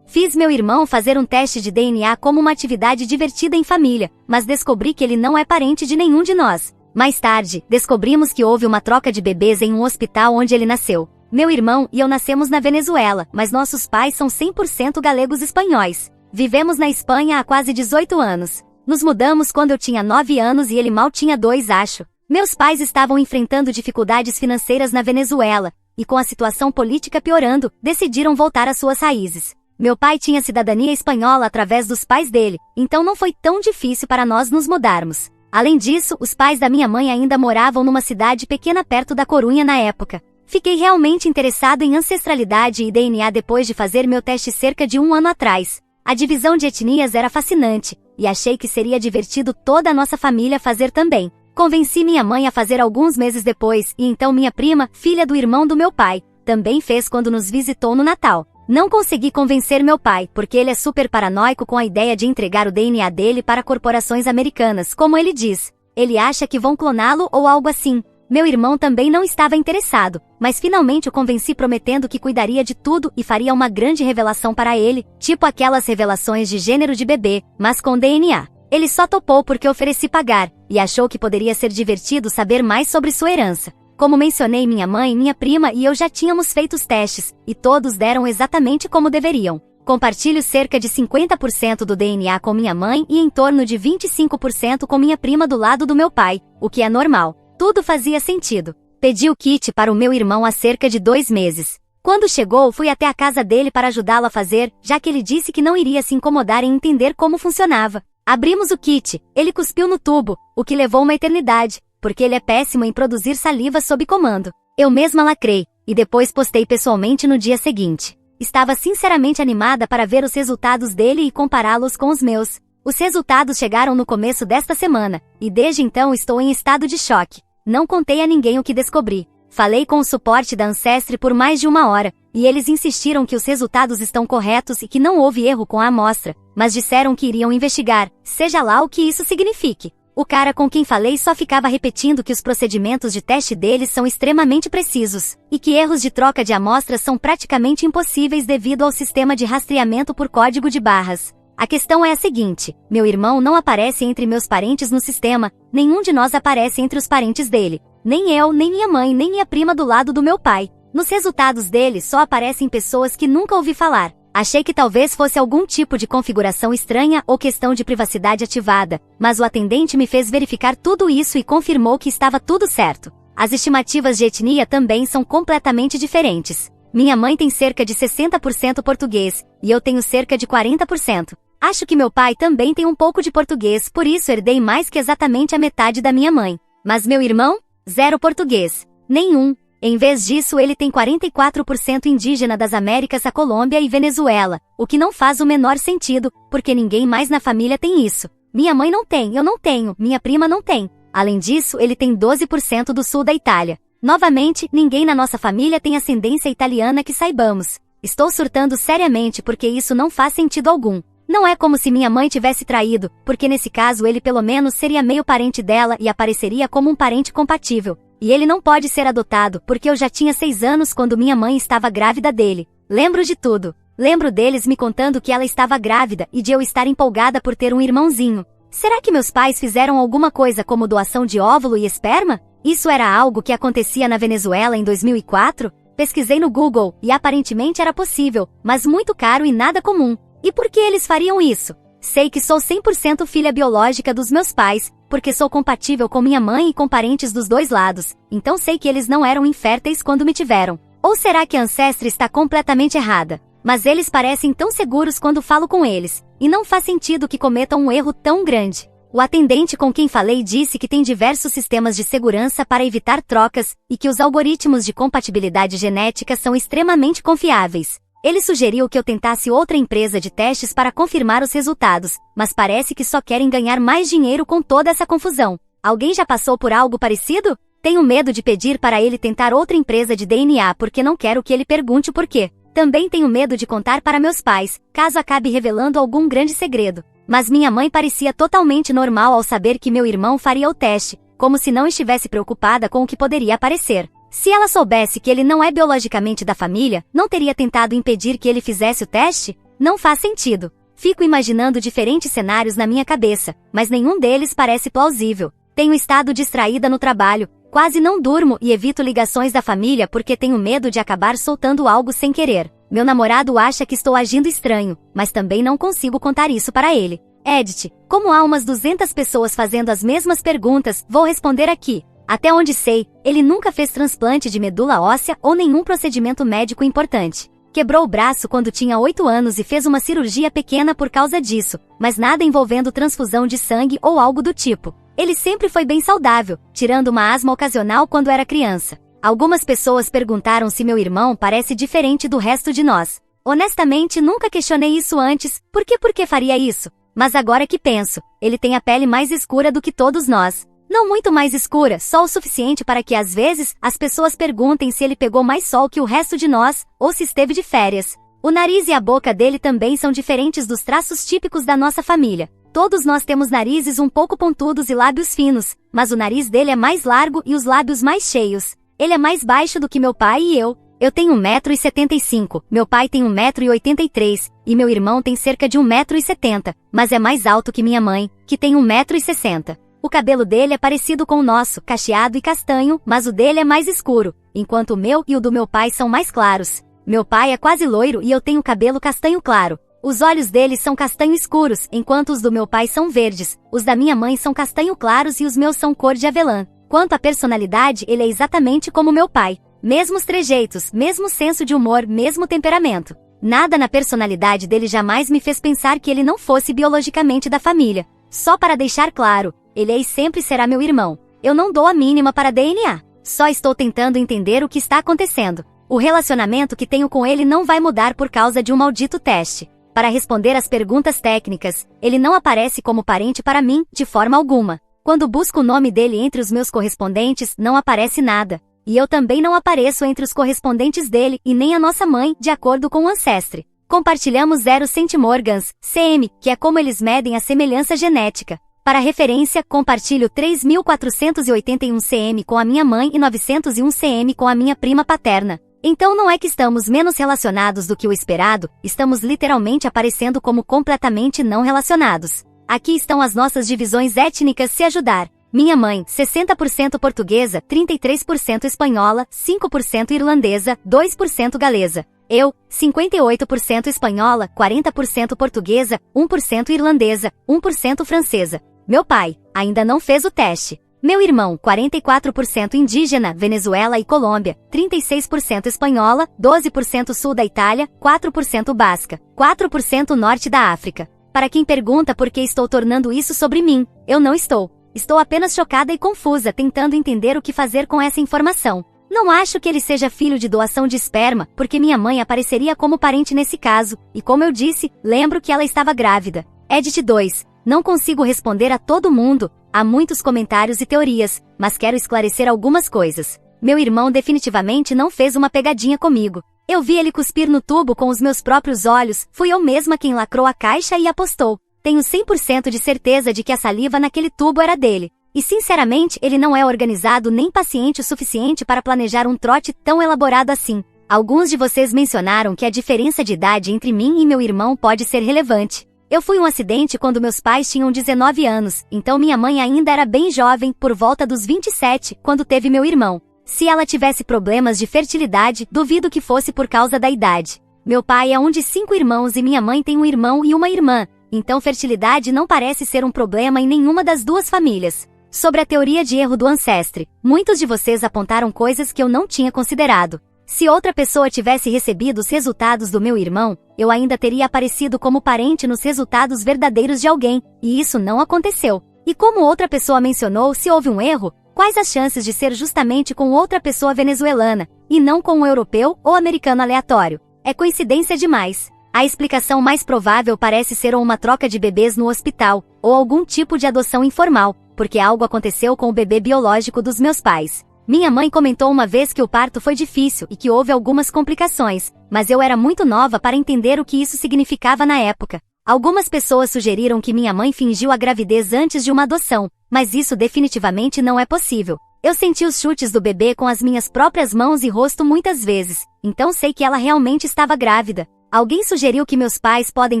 S3: Fiz meu irmão fazer um teste de DNA como uma atividade divertida em família, mas descobri que ele não é parente de nenhum de nós. Mais tarde, descobrimos que houve uma troca de bebês em um hospital onde ele nasceu. Meu irmão e eu nascemos na Venezuela, mas nossos pais são 100% galegos espanhóis. Vivemos na Espanha há quase 18 anos. Nos mudamos quando eu tinha 9 anos e ele mal tinha 2, acho. Meus pais estavam enfrentando dificuldades financeiras na Venezuela, e com a situação política piorando, decidiram voltar às suas raízes. Meu pai tinha cidadania espanhola através dos pais dele, então não foi tão difícil para nós nos mudarmos. Além disso, os pais da minha mãe ainda moravam numa cidade pequena perto da Corunha na época. Fiquei realmente interessado em ancestralidade e DNA depois de fazer meu teste cerca de 1 ano atrás. A divisão de etnias era fascinante, e achei que seria divertido toda a nossa família fazer também. Convenci minha mãe a fazer alguns meses depois, e então minha prima, filha do irmão do meu pai, também fez quando nos visitou no Natal. Não consegui convencer meu pai, porque ele é super paranoico com a ideia de entregar o DNA dele para corporações americanas, como ele diz. Ele acha que vão cloná-lo ou algo assim. Meu irmão também não estava interessado, mas finalmente o convenci prometendo que cuidaria de tudo e faria uma grande revelação para ele, tipo aquelas revelações de gênero de bebê, mas com DNA. Ele só topou porque ofereci pagar, e achou que poderia ser divertido saber mais sobre sua herança. Como mencionei, minha mãe, minha prima e eu já tínhamos feito os testes, e todos deram exatamente como deveriam. Compartilho cerca de 50% do DNA com minha mãe e em torno de 25% com minha prima do lado do meu pai, o que é normal. Tudo fazia sentido. Pedi o kit para o meu irmão há cerca de 2 meses. Quando chegou, fui até a casa dele para ajudá-lo a fazer, já que ele disse que não iria se incomodar em entender como funcionava. Abrimos o kit, ele cuspiu no tubo, o que levou uma eternidade, porque ele é péssimo em produzir saliva sob comando. Eu mesma lacrei, e depois postei pessoalmente no dia seguinte. Estava sinceramente animada para ver os resultados dele e compará-los com os meus. Os resultados chegaram no começo desta semana, e desde então estou em estado de choque. Não contei a ninguém o que descobri. Falei com o suporte da Ancestry por mais de 1 hora, e eles insistiram que os resultados estão corretos e que não houve erro com a amostra, mas disseram que iriam investigar, seja lá o que isso signifique. O cara com quem falei só ficava repetindo que os procedimentos de teste deles são extremamente precisos, e que erros de troca de amostras são praticamente impossíveis devido ao sistema de rastreamento por código de barras. A questão é a seguinte: meu irmão não aparece entre meus parentes no sistema, nenhum de nós aparece entre os parentes dele. Nem eu, nem minha mãe, nem minha prima do lado do meu pai. Nos resultados dele só aparecem pessoas que nunca ouvi falar. Achei que talvez fosse algum tipo de configuração estranha ou questão de privacidade ativada, mas o atendente me fez verificar tudo isso e confirmou que estava tudo certo. As estimativas de etnia também são completamente diferentes. Minha mãe tem cerca de 60% português, e eu tenho cerca de 40%. Acho que meu pai também tem um pouco de português, por isso herdei mais que exatamente a metade da minha mãe. Mas meu irmão? 0 português. Nenhum. Em vez disso, ele tem 44% indígena das Américas, a Colômbia e Venezuela, o que não faz o menor sentido, porque ninguém mais na família tem isso. Minha mãe não tem, eu não tenho, minha prima não tem. Além disso, ele tem 12% do sul da Itália. Novamente, ninguém na nossa família tem ascendência italiana que saibamos. Estou surtando seriamente porque isso não faz sentido algum. Não é como se minha mãe tivesse traído, porque nesse caso ele pelo menos seria meio parente dela e apareceria como um parente compatível. E ele não pode ser adotado, porque eu já tinha 6 anos quando minha mãe estava grávida dele. Lembro de tudo. Lembro deles me contando que ela estava grávida e de eu estar empolgada por ter um irmãozinho. Será que meus pais fizeram alguma coisa como doação de óvulo e esperma? Isso era algo que acontecia na Venezuela em 2004? Pesquisei no Google, e aparentemente era possível, mas muito caro e nada comum. E por que eles fariam isso? Sei que sou 100% filha biológica dos meus pais, porque sou compatível com minha mãe e com parentes dos 2 lados, então sei que eles não eram inférteis quando me tiveram. Ou será que a Ancestry está completamente errada? Mas eles parecem tão seguros quando falo com eles, e não faz sentido que cometam um erro tão grande. O atendente com quem falei disse que tem diversos sistemas de segurança para evitar trocas, e que os algoritmos de compatibilidade genética são extremamente confiáveis. Ele sugeriu que eu tentasse outra empresa de testes para confirmar os resultados, mas parece que só querem ganhar mais dinheiro com toda essa confusão. Alguém já passou por algo parecido? Tenho medo de pedir para ele tentar outra empresa de DNA porque não quero que ele pergunte o porquê. Também tenho medo de contar para meus pais, caso acabe revelando algum grande segredo. Mas minha mãe parecia totalmente normal ao saber que meu irmão faria o teste, como se não estivesse preocupada com o que poderia aparecer. Se ela soubesse que ele não é biologicamente da família, não teria tentado impedir que ele fizesse o teste? Não faz sentido. Fico imaginando diferentes cenários na minha cabeça, mas nenhum deles parece plausível. Tenho estado distraída no trabalho, quase não durmo e evito ligações da família porque tenho medo de acabar soltando algo sem querer. Meu namorado acha que estou agindo estranho, mas também não consigo contar isso para ele. Edith, como há umas 200 pessoas fazendo as mesmas perguntas, vou responder aqui. Até onde sei, ele nunca fez transplante de medula óssea ou nenhum procedimento médico importante. Quebrou o braço quando tinha 8 anos e fez uma cirurgia pequena por causa disso, mas nada envolvendo transfusão de sangue ou algo do tipo. Ele sempre foi bem saudável, tirando uma asma ocasional quando era criança. Algumas pessoas perguntaram se meu irmão parece diferente do resto de nós. Honestamente, nunca questionei isso antes, por que faria isso? Mas agora que penso, ele tem a pele mais escura do que todos nós. Não muito mais escura, só o suficiente para que às vezes as pessoas perguntem se ele pegou mais sol que o resto de nós, ou se esteve de férias. O nariz e a boca dele também são diferentes dos traços típicos da nossa família. Todos nós temos narizes um pouco pontudos e lábios finos, mas o nariz dele é mais largo e os lábios mais cheios. Ele é mais baixo do que meu pai e eu. Eu tenho 1,75 m, meu pai tem 1,83 m, e meu irmão tem cerca de 1,70 m, mas é mais alto que minha mãe, que tem 1,60 m. O cabelo dele é parecido com o nosso, cacheado e castanho, mas o dele é mais escuro, enquanto o meu e o do meu pai são mais claros. Meu pai é quase loiro e eu tenho cabelo castanho claro. Os olhos dele são castanho escuros, enquanto os do meu pai são verdes, os da minha mãe são castanho claros e os meus são cor de avelã. Quanto à personalidade, ele é exatamente como meu pai. Mesmos trejeitos, mesmo senso de humor, mesmo temperamento. Nada na personalidade dele jamais me fez pensar que ele não fosse biologicamente da família. Só para deixar claro, ele é e sempre será meu irmão. Eu não dou a mínima para DNA. Só estou tentando entender o que está acontecendo. O relacionamento que tenho com ele não vai mudar por causa de um maldito teste. Para responder às perguntas técnicas, ele não aparece como parente para mim, de forma alguma. Quando busco o nome dele entre os meus correspondentes, não aparece nada. E eu também não apareço entre os correspondentes dele e nem a nossa mãe, de acordo com o Ancestry. Compartilhamos 0 centimorgans, cm, que é como eles medem a semelhança genética. Para referência, compartilho 3.481 cm com a minha mãe e 901 cm com a minha prima paterna. Então não é que estamos menos relacionados do que o esperado, estamos literalmente aparecendo como completamente não relacionados. Aqui estão as nossas divisões étnicas se ajudar. Minha mãe, 60% portuguesa, 33% espanhola, 5% irlandesa, 2% galesa. Eu, 58% espanhola, 40% portuguesa, 1% irlandesa, 1% francesa. Meu pai, ainda não fez o teste. Meu irmão, 44% indígena, Venezuela e Colômbia, 36% espanhola, 12% sul da Itália, 4% basca, 4% norte da África. Para quem pergunta por que estou tornando isso sobre mim, eu não estou. Estou apenas chocada e confusa tentando entender o que fazer com essa informação. Não acho que ele seja filho de doação de esperma, porque minha mãe apareceria como parente nesse caso, e como eu disse, lembro que ela estava grávida. Edit 2. Não consigo responder a todo mundo, há muitos comentários e teorias, mas quero esclarecer algumas coisas. Meu irmão definitivamente não fez uma pegadinha comigo. Eu vi ele cuspir no tubo com os meus próprios olhos, fui eu mesma quem lacrou a caixa e apostou. Tenho 100% de certeza de que a saliva naquele tubo era dele. E sinceramente, ele não é organizado nem paciente o suficiente para planejar um trote tão elaborado assim. Alguns de vocês mencionaram que a diferença de idade entre mim e meu irmão pode ser relevante. Eu fui um acidente quando meus pais tinham 19 anos, então minha mãe ainda era bem jovem, por volta dos 27, quando teve meu irmão. Se ela tivesse problemas de fertilidade, duvido que fosse por causa da idade. Meu pai é um de 5 irmãos e minha mãe tem um irmão e uma irmã, então fertilidade não parece ser um problema em nenhuma das duas famílias. Sobre a teoria de erro do Ancestry, muitos de vocês apontaram coisas que eu não tinha considerado. Se outra pessoa tivesse recebido os resultados do meu irmão, eu ainda teria aparecido como parente nos resultados verdadeiros de alguém, e isso não aconteceu. E como outra pessoa mencionou, se houve um erro, quais as chances de ser justamente com outra pessoa venezuelana, e não com um europeu ou americano aleatório? É coincidência demais. A explicação mais provável parece ser ou uma troca de bebês no hospital, ou algum tipo de adoção informal, porque algo aconteceu com o bebê biológico dos meus pais. Minha mãe comentou uma vez que o parto foi difícil e que houve algumas complicações, mas eu era muito nova para entender o que isso significava na época. Algumas pessoas sugeriram que minha mãe fingiu a gravidez antes de uma adoção, mas isso definitivamente não é possível. Eu senti os chutes do bebê com as minhas próprias mãos e rosto muitas vezes, então sei que ela realmente estava grávida. Alguém sugeriu que meus pais podem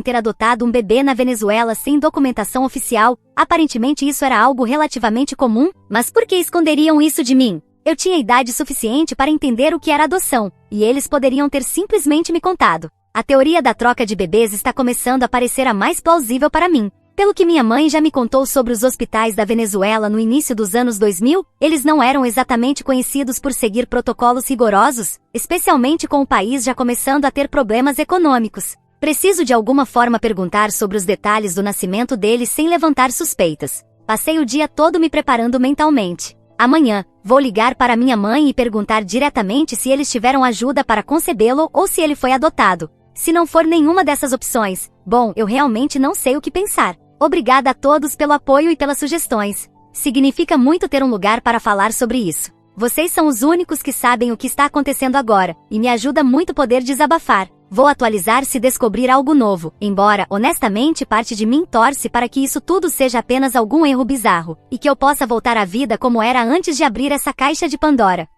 S3: ter adotado um bebê na Venezuela sem documentação oficial. Aparentemente isso era algo relativamente comum, mas por que esconderiam isso de mim? Eu tinha idade suficiente para entender o que era adoção, e eles poderiam ter simplesmente me contado. A teoria da troca de bebês está começando a parecer a mais plausível para mim. Pelo que minha mãe já me contou sobre os hospitais da Venezuela no início dos anos 2000, eles não eram exatamente conhecidos por seguir protocolos rigorosos, especialmente com o país já começando a ter problemas econômicos. Preciso de alguma forma perguntar sobre os detalhes do nascimento deles sem levantar suspeitas. Passei o dia todo me preparando mentalmente. Amanhã, vou ligar para minha mãe e perguntar diretamente se eles tiveram ajuda para concebê-lo ou se ele foi adotado. Se não for nenhuma dessas opções, bom, eu realmente não sei o que pensar. Obrigada a todos pelo apoio e pelas sugestões. Significa muito ter um lugar para falar sobre isso. Vocês são os únicos que sabem o que está acontecendo agora, e me ajuda muito poder desabafar. Vou atualizar se descobrir algo novo, embora, honestamente, parte de mim torce para que isso tudo seja apenas algum erro bizarro, e que eu possa voltar à vida como era antes de abrir essa caixa de Pandora.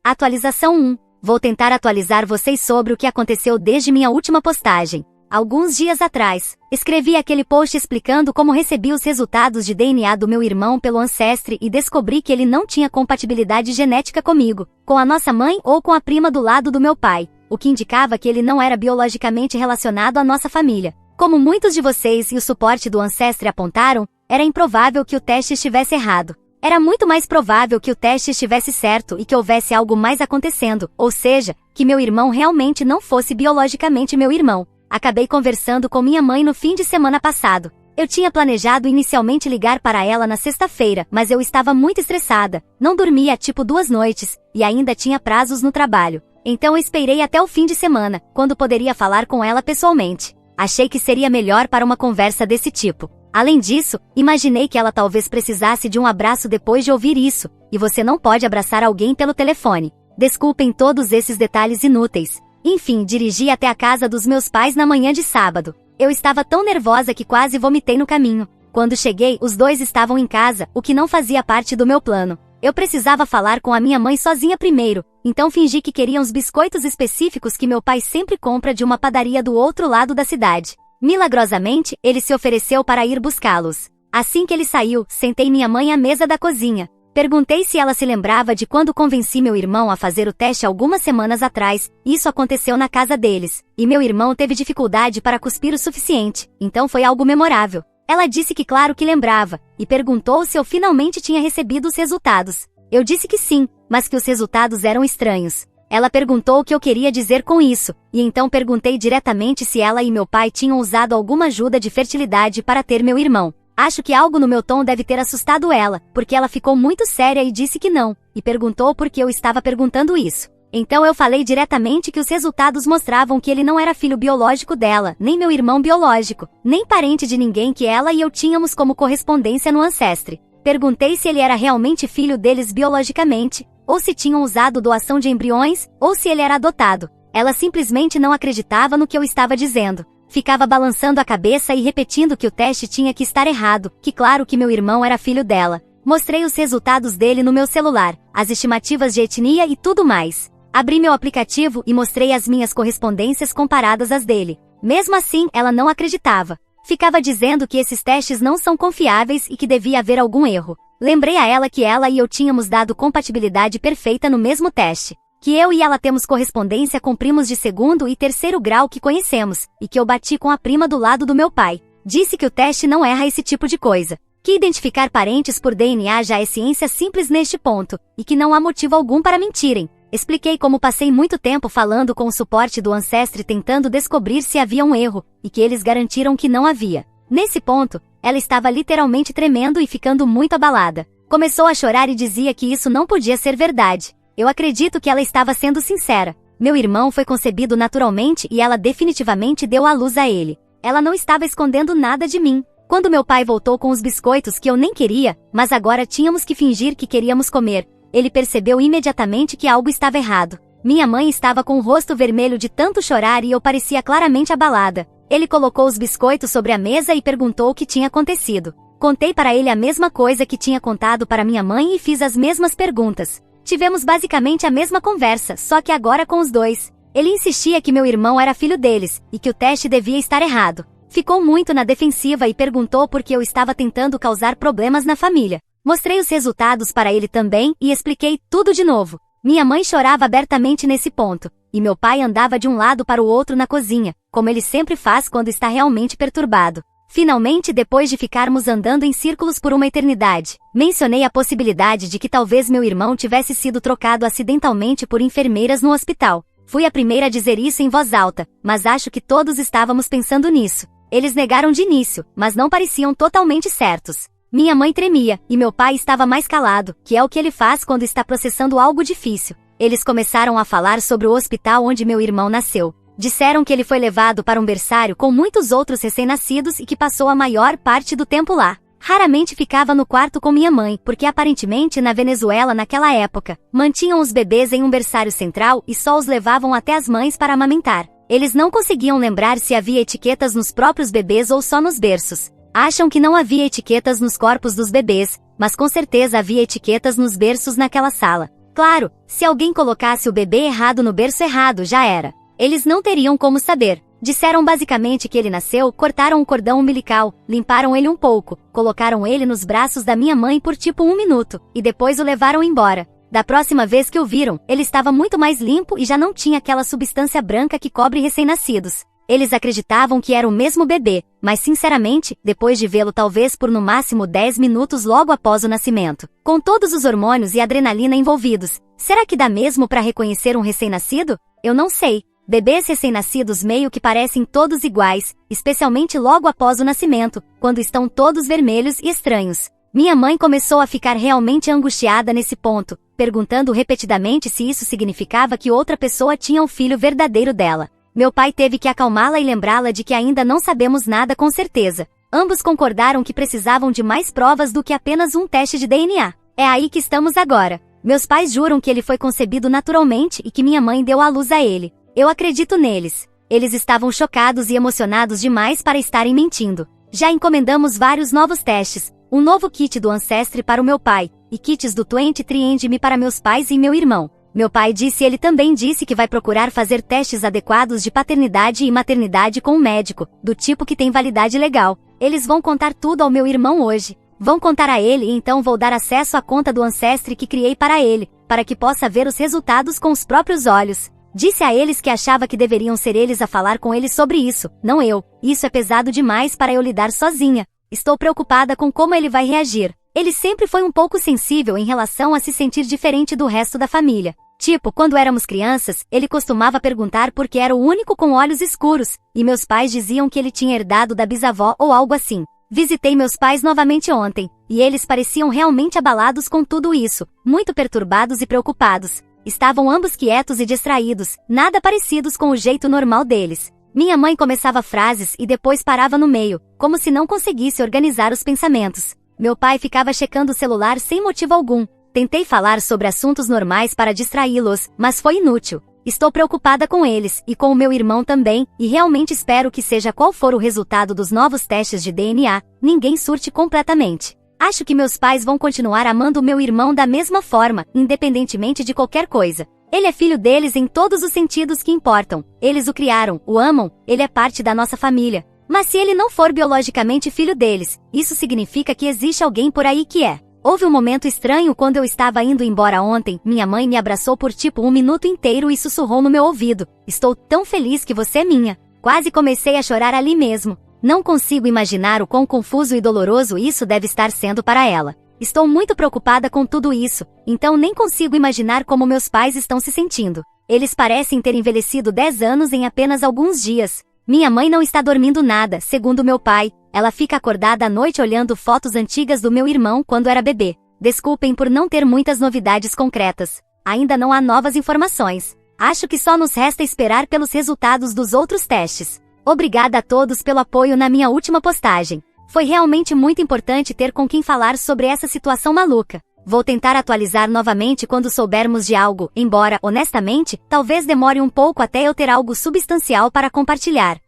S3: Atualização 1. Vou tentar atualizar vocês sobre o que aconteceu desde minha última postagem. Alguns dias atrás, escrevi aquele post explicando como recebi os resultados de DNA do meu irmão pelo Ancestry e descobri que ele não tinha compatibilidade genética comigo, com a nossa mãe ou com a prima do lado do meu pai, o que indicava que ele não era biologicamente relacionado à nossa família. Como muitos de vocês e o suporte do Ancestry apontaram, era improvável que o teste estivesse errado. Era muito mais provável que o teste estivesse certo e que houvesse algo mais acontecendo, ou seja, que meu irmão realmente não fosse biologicamente meu irmão. Acabei conversando com minha mãe no fim de semana passado. Eu tinha planejado inicialmente ligar para ela na sexta-feira, mas eu estava muito estressada, não dormia tipo 2 noites, e ainda tinha prazos no trabalho. Então eu esperei até o fim de semana, quando poderia falar com ela pessoalmente. Achei que seria melhor para uma conversa desse tipo. Além disso, imaginei que ela talvez precisasse de um abraço depois de ouvir isso, e você não pode abraçar alguém pelo telefone. Desculpem todos esses detalhes inúteis. Enfim, dirigi até a casa dos meus pais na manhã de sábado. Eu estava tão nervosa que quase vomitei no caminho. Quando cheguei, os dois estavam em casa, o que não fazia parte do meu plano. Eu precisava falar com a minha mãe sozinha primeiro, então fingi que queria uns biscoitos específicos que meu pai sempre compra de uma padaria do outro lado da cidade. Milagrosamente, ele se ofereceu para ir buscá-los. Assim que ele saiu, sentei minha mãe à mesa da cozinha. Perguntei se ela se lembrava de quando convenci meu irmão a fazer o teste algumas semanas atrás. Isso aconteceu na casa deles, e meu irmão teve dificuldade para cuspir o suficiente, então foi algo memorável. Ela disse que claro que lembrava, e perguntou se eu finalmente tinha recebido os resultados. Eu disse que sim, mas que os resultados eram estranhos. Ela perguntou o que eu queria dizer com isso, e então perguntei diretamente se ela e meu pai tinham usado alguma ajuda de fertilidade para ter meu irmão. Acho que algo no meu tom deve ter assustado ela, porque ela ficou muito séria e disse que não, e perguntou por que eu estava perguntando isso. Então eu falei diretamente que os resultados mostravam que ele não era filho biológico dela, nem meu irmão biológico, nem parente de ninguém que ela e eu tínhamos como correspondência no Ancestry. Perguntei se ele era realmente filho deles biologicamente, ou se tinham usado doação de embriões, ou se ele era adotado. Ela simplesmente não acreditava no que eu estava dizendo. Ficava balançando a cabeça e repetindo que o teste tinha que estar errado, que claro que meu irmão era filho dela. Mostrei os resultados dele no meu celular, as estimativas de etnia e tudo mais. Abri meu aplicativo e mostrei as minhas correspondências comparadas às dele. Mesmo assim, ela não acreditava. Ficava dizendo que esses testes não são confiáveis e que devia haver algum erro. Lembrei a ela que ela e eu tínhamos dado compatibilidade perfeita no mesmo teste. Que eu e ela temos correspondência com primos de 2º e 3º grau que conhecemos, e que eu bati com a prima do lado do meu pai. Disse que o teste não erra esse tipo de coisa. Que identificar parentes por DNA já é ciência simples neste ponto, e que não há motivo algum para mentirem. Expliquei como passei muito tempo falando com o suporte do Ancestry tentando descobrir se havia um erro, e que eles garantiram que não havia. Nesse ponto, ela estava literalmente tremendo e ficando muito abalada. Começou a chorar e dizia que isso não podia ser verdade. Eu acredito que ela estava sendo sincera. Meu irmão foi concebido naturalmente e ela definitivamente deu à luz a ele. Ela não estava escondendo nada de mim. Quando meu pai voltou com os biscoitos que eu nem queria, mas agora tínhamos que fingir que queríamos comer, ele percebeu imediatamente que algo estava errado. Minha mãe estava com o rosto vermelho de tanto chorar e eu parecia claramente abalada. Ele colocou os biscoitos sobre a mesa e perguntou o que tinha acontecido. Contei para ele a mesma coisa que tinha contado para minha mãe e fiz as mesmas perguntas. Tivemos basicamente a mesma conversa, só que agora com os dois. Ele insistia que meu irmão era filho deles, e que o teste devia estar errado. Ficou muito na defensiva e perguntou por que eu estava tentando causar problemas na família. Mostrei os resultados para ele também e expliquei tudo de novo. Minha mãe chorava abertamente nesse ponto, e meu pai andava de um lado para o outro na cozinha, como ele sempre faz quando está realmente perturbado. Finalmente, depois de ficarmos andando em círculos por uma eternidade, mencionei a possibilidade de que talvez meu irmão tivesse sido trocado acidentalmente por enfermeiras no hospital. Fui a primeira a dizer isso em voz alta, mas acho que todos estávamos pensando nisso. Eles negaram de início, mas não pareciam totalmente certos. Minha mãe tremia, e meu pai estava mais calado, que é o que ele faz quando está processando algo difícil. Eles começaram a falar sobre o hospital onde meu irmão nasceu. Disseram que ele foi levado para um berçário com muitos outros recém-nascidos e que passou a maior parte do tempo lá. Raramente ficava no quarto com minha mãe, porque aparentemente na Venezuela naquela época, mantinham os bebês em um berçário central e só os levavam até as mães para amamentar. Eles não conseguiam lembrar se havia etiquetas nos próprios bebês ou só nos berços. Acham que não havia etiquetas nos corpos dos bebês, mas com certeza havia etiquetas nos berços naquela sala. Claro, se alguém colocasse o bebê errado no berço errado, já era. Eles não teriam como saber. Disseram basicamente que ele nasceu, cortaram o cordão umbilical, limparam ele um pouco, colocaram ele nos braços da minha mãe por tipo 1 minuto, e depois o levaram embora. Da próxima vez que o viram, ele estava muito mais limpo e já não tinha aquela substância branca que cobre recém-nascidos. Eles acreditavam que era o mesmo bebê, mas sinceramente, depois de vê-lo talvez por no máximo 10 minutos logo após o nascimento, com todos os hormônios e adrenalina envolvidos, será que dá mesmo para reconhecer um recém-nascido? Eu não sei. Bebês recém-nascidos meio que parecem todos iguais, especialmente logo após o nascimento, quando estão todos vermelhos e estranhos. Minha mãe começou a ficar realmente angustiada nesse ponto, perguntando repetidamente se isso significava que outra pessoa tinha o filho verdadeiro dela. Meu pai teve que acalmá-la e lembrá-la de que ainda não sabemos nada com certeza. Ambos concordaram que precisavam de mais provas do que apenas um teste de DNA. É aí que estamos agora. Meus pais juram que ele foi concebido naturalmente e que minha mãe deu à luz a ele. Eu acredito neles. Eles estavam chocados e emocionados demais para estarem mentindo. Já encomendamos vários novos testes, um novo kit do Ancestry para o meu pai, e kits do 23andMe para meus pais e meu irmão. Meu pai ele também disse que vai procurar fazer testes adequados de paternidade e maternidade com um médico, do tipo que tem validade legal. Eles vão contar tudo ao meu irmão hoje. Vão contar a ele e então vou dar acesso à conta do Ancestry que criei para ele, para que possa ver os resultados com os próprios olhos. Disse a eles que achava que deveriam ser eles a falar com eles sobre isso, não eu. Isso é pesado demais para eu lidar sozinha. Estou preocupada com como ele vai reagir. Ele sempre foi um pouco sensível em relação a se sentir diferente do resto da família. Tipo, quando éramos crianças, ele costumava perguntar por que era o único com olhos escuros, e meus pais diziam que ele tinha herdado da bisavó ou algo assim. Visitei meus pais novamente ontem, e eles pareciam realmente abalados com tudo isso, muito perturbados e preocupados. Estavam ambos quietos e distraídos, nada parecidos com o jeito normal deles. Minha mãe começava frases e depois parava no meio, como se não conseguisse organizar os pensamentos. Meu pai ficava checando o celular sem motivo algum. Tentei falar sobre assuntos normais para distraí-los, mas foi inútil. Estou preocupada com eles, e com o meu irmão também, e realmente espero que seja qual for o resultado dos novos testes de DNA, ninguém surte completamente. Acho que meus pais vão continuar amando o meu irmão da mesma forma, independentemente de qualquer coisa. Ele é filho deles em todos os sentidos que importam. Eles o criaram, o amam, ele é parte da nossa família. Mas se ele não for biologicamente filho deles, isso significa que existe alguém por aí que é. Houve um momento estranho quando eu estava indo embora ontem, minha mãe me abraçou por tipo 1 minuto inteiro e sussurrou no meu ouvido. Estou tão feliz que você é minha. Quase comecei a chorar ali mesmo. Não consigo imaginar o quão confuso e doloroso isso deve estar sendo para ela. Estou muito preocupada com tudo isso, então nem consigo imaginar como meus pais estão se sentindo. Eles parecem ter envelhecido 10 anos em apenas alguns dias. Minha mãe não está dormindo nada, segundo meu pai. Ela fica acordada à noite olhando fotos antigas do meu irmão quando era bebê. Desculpem por não ter muitas novidades concretas. Ainda não há novas informações. Acho que só nos resta esperar pelos resultados dos outros testes. Obrigada a todos pelo apoio na minha última postagem. Foi realmente muito importante ter com quem falar sobre essa situação maluca. Vou tentar atualizar novamente quando soubermos de algo, embora, honestamente, talvez demore um pouco até eu ter algo substancial para compartilhar.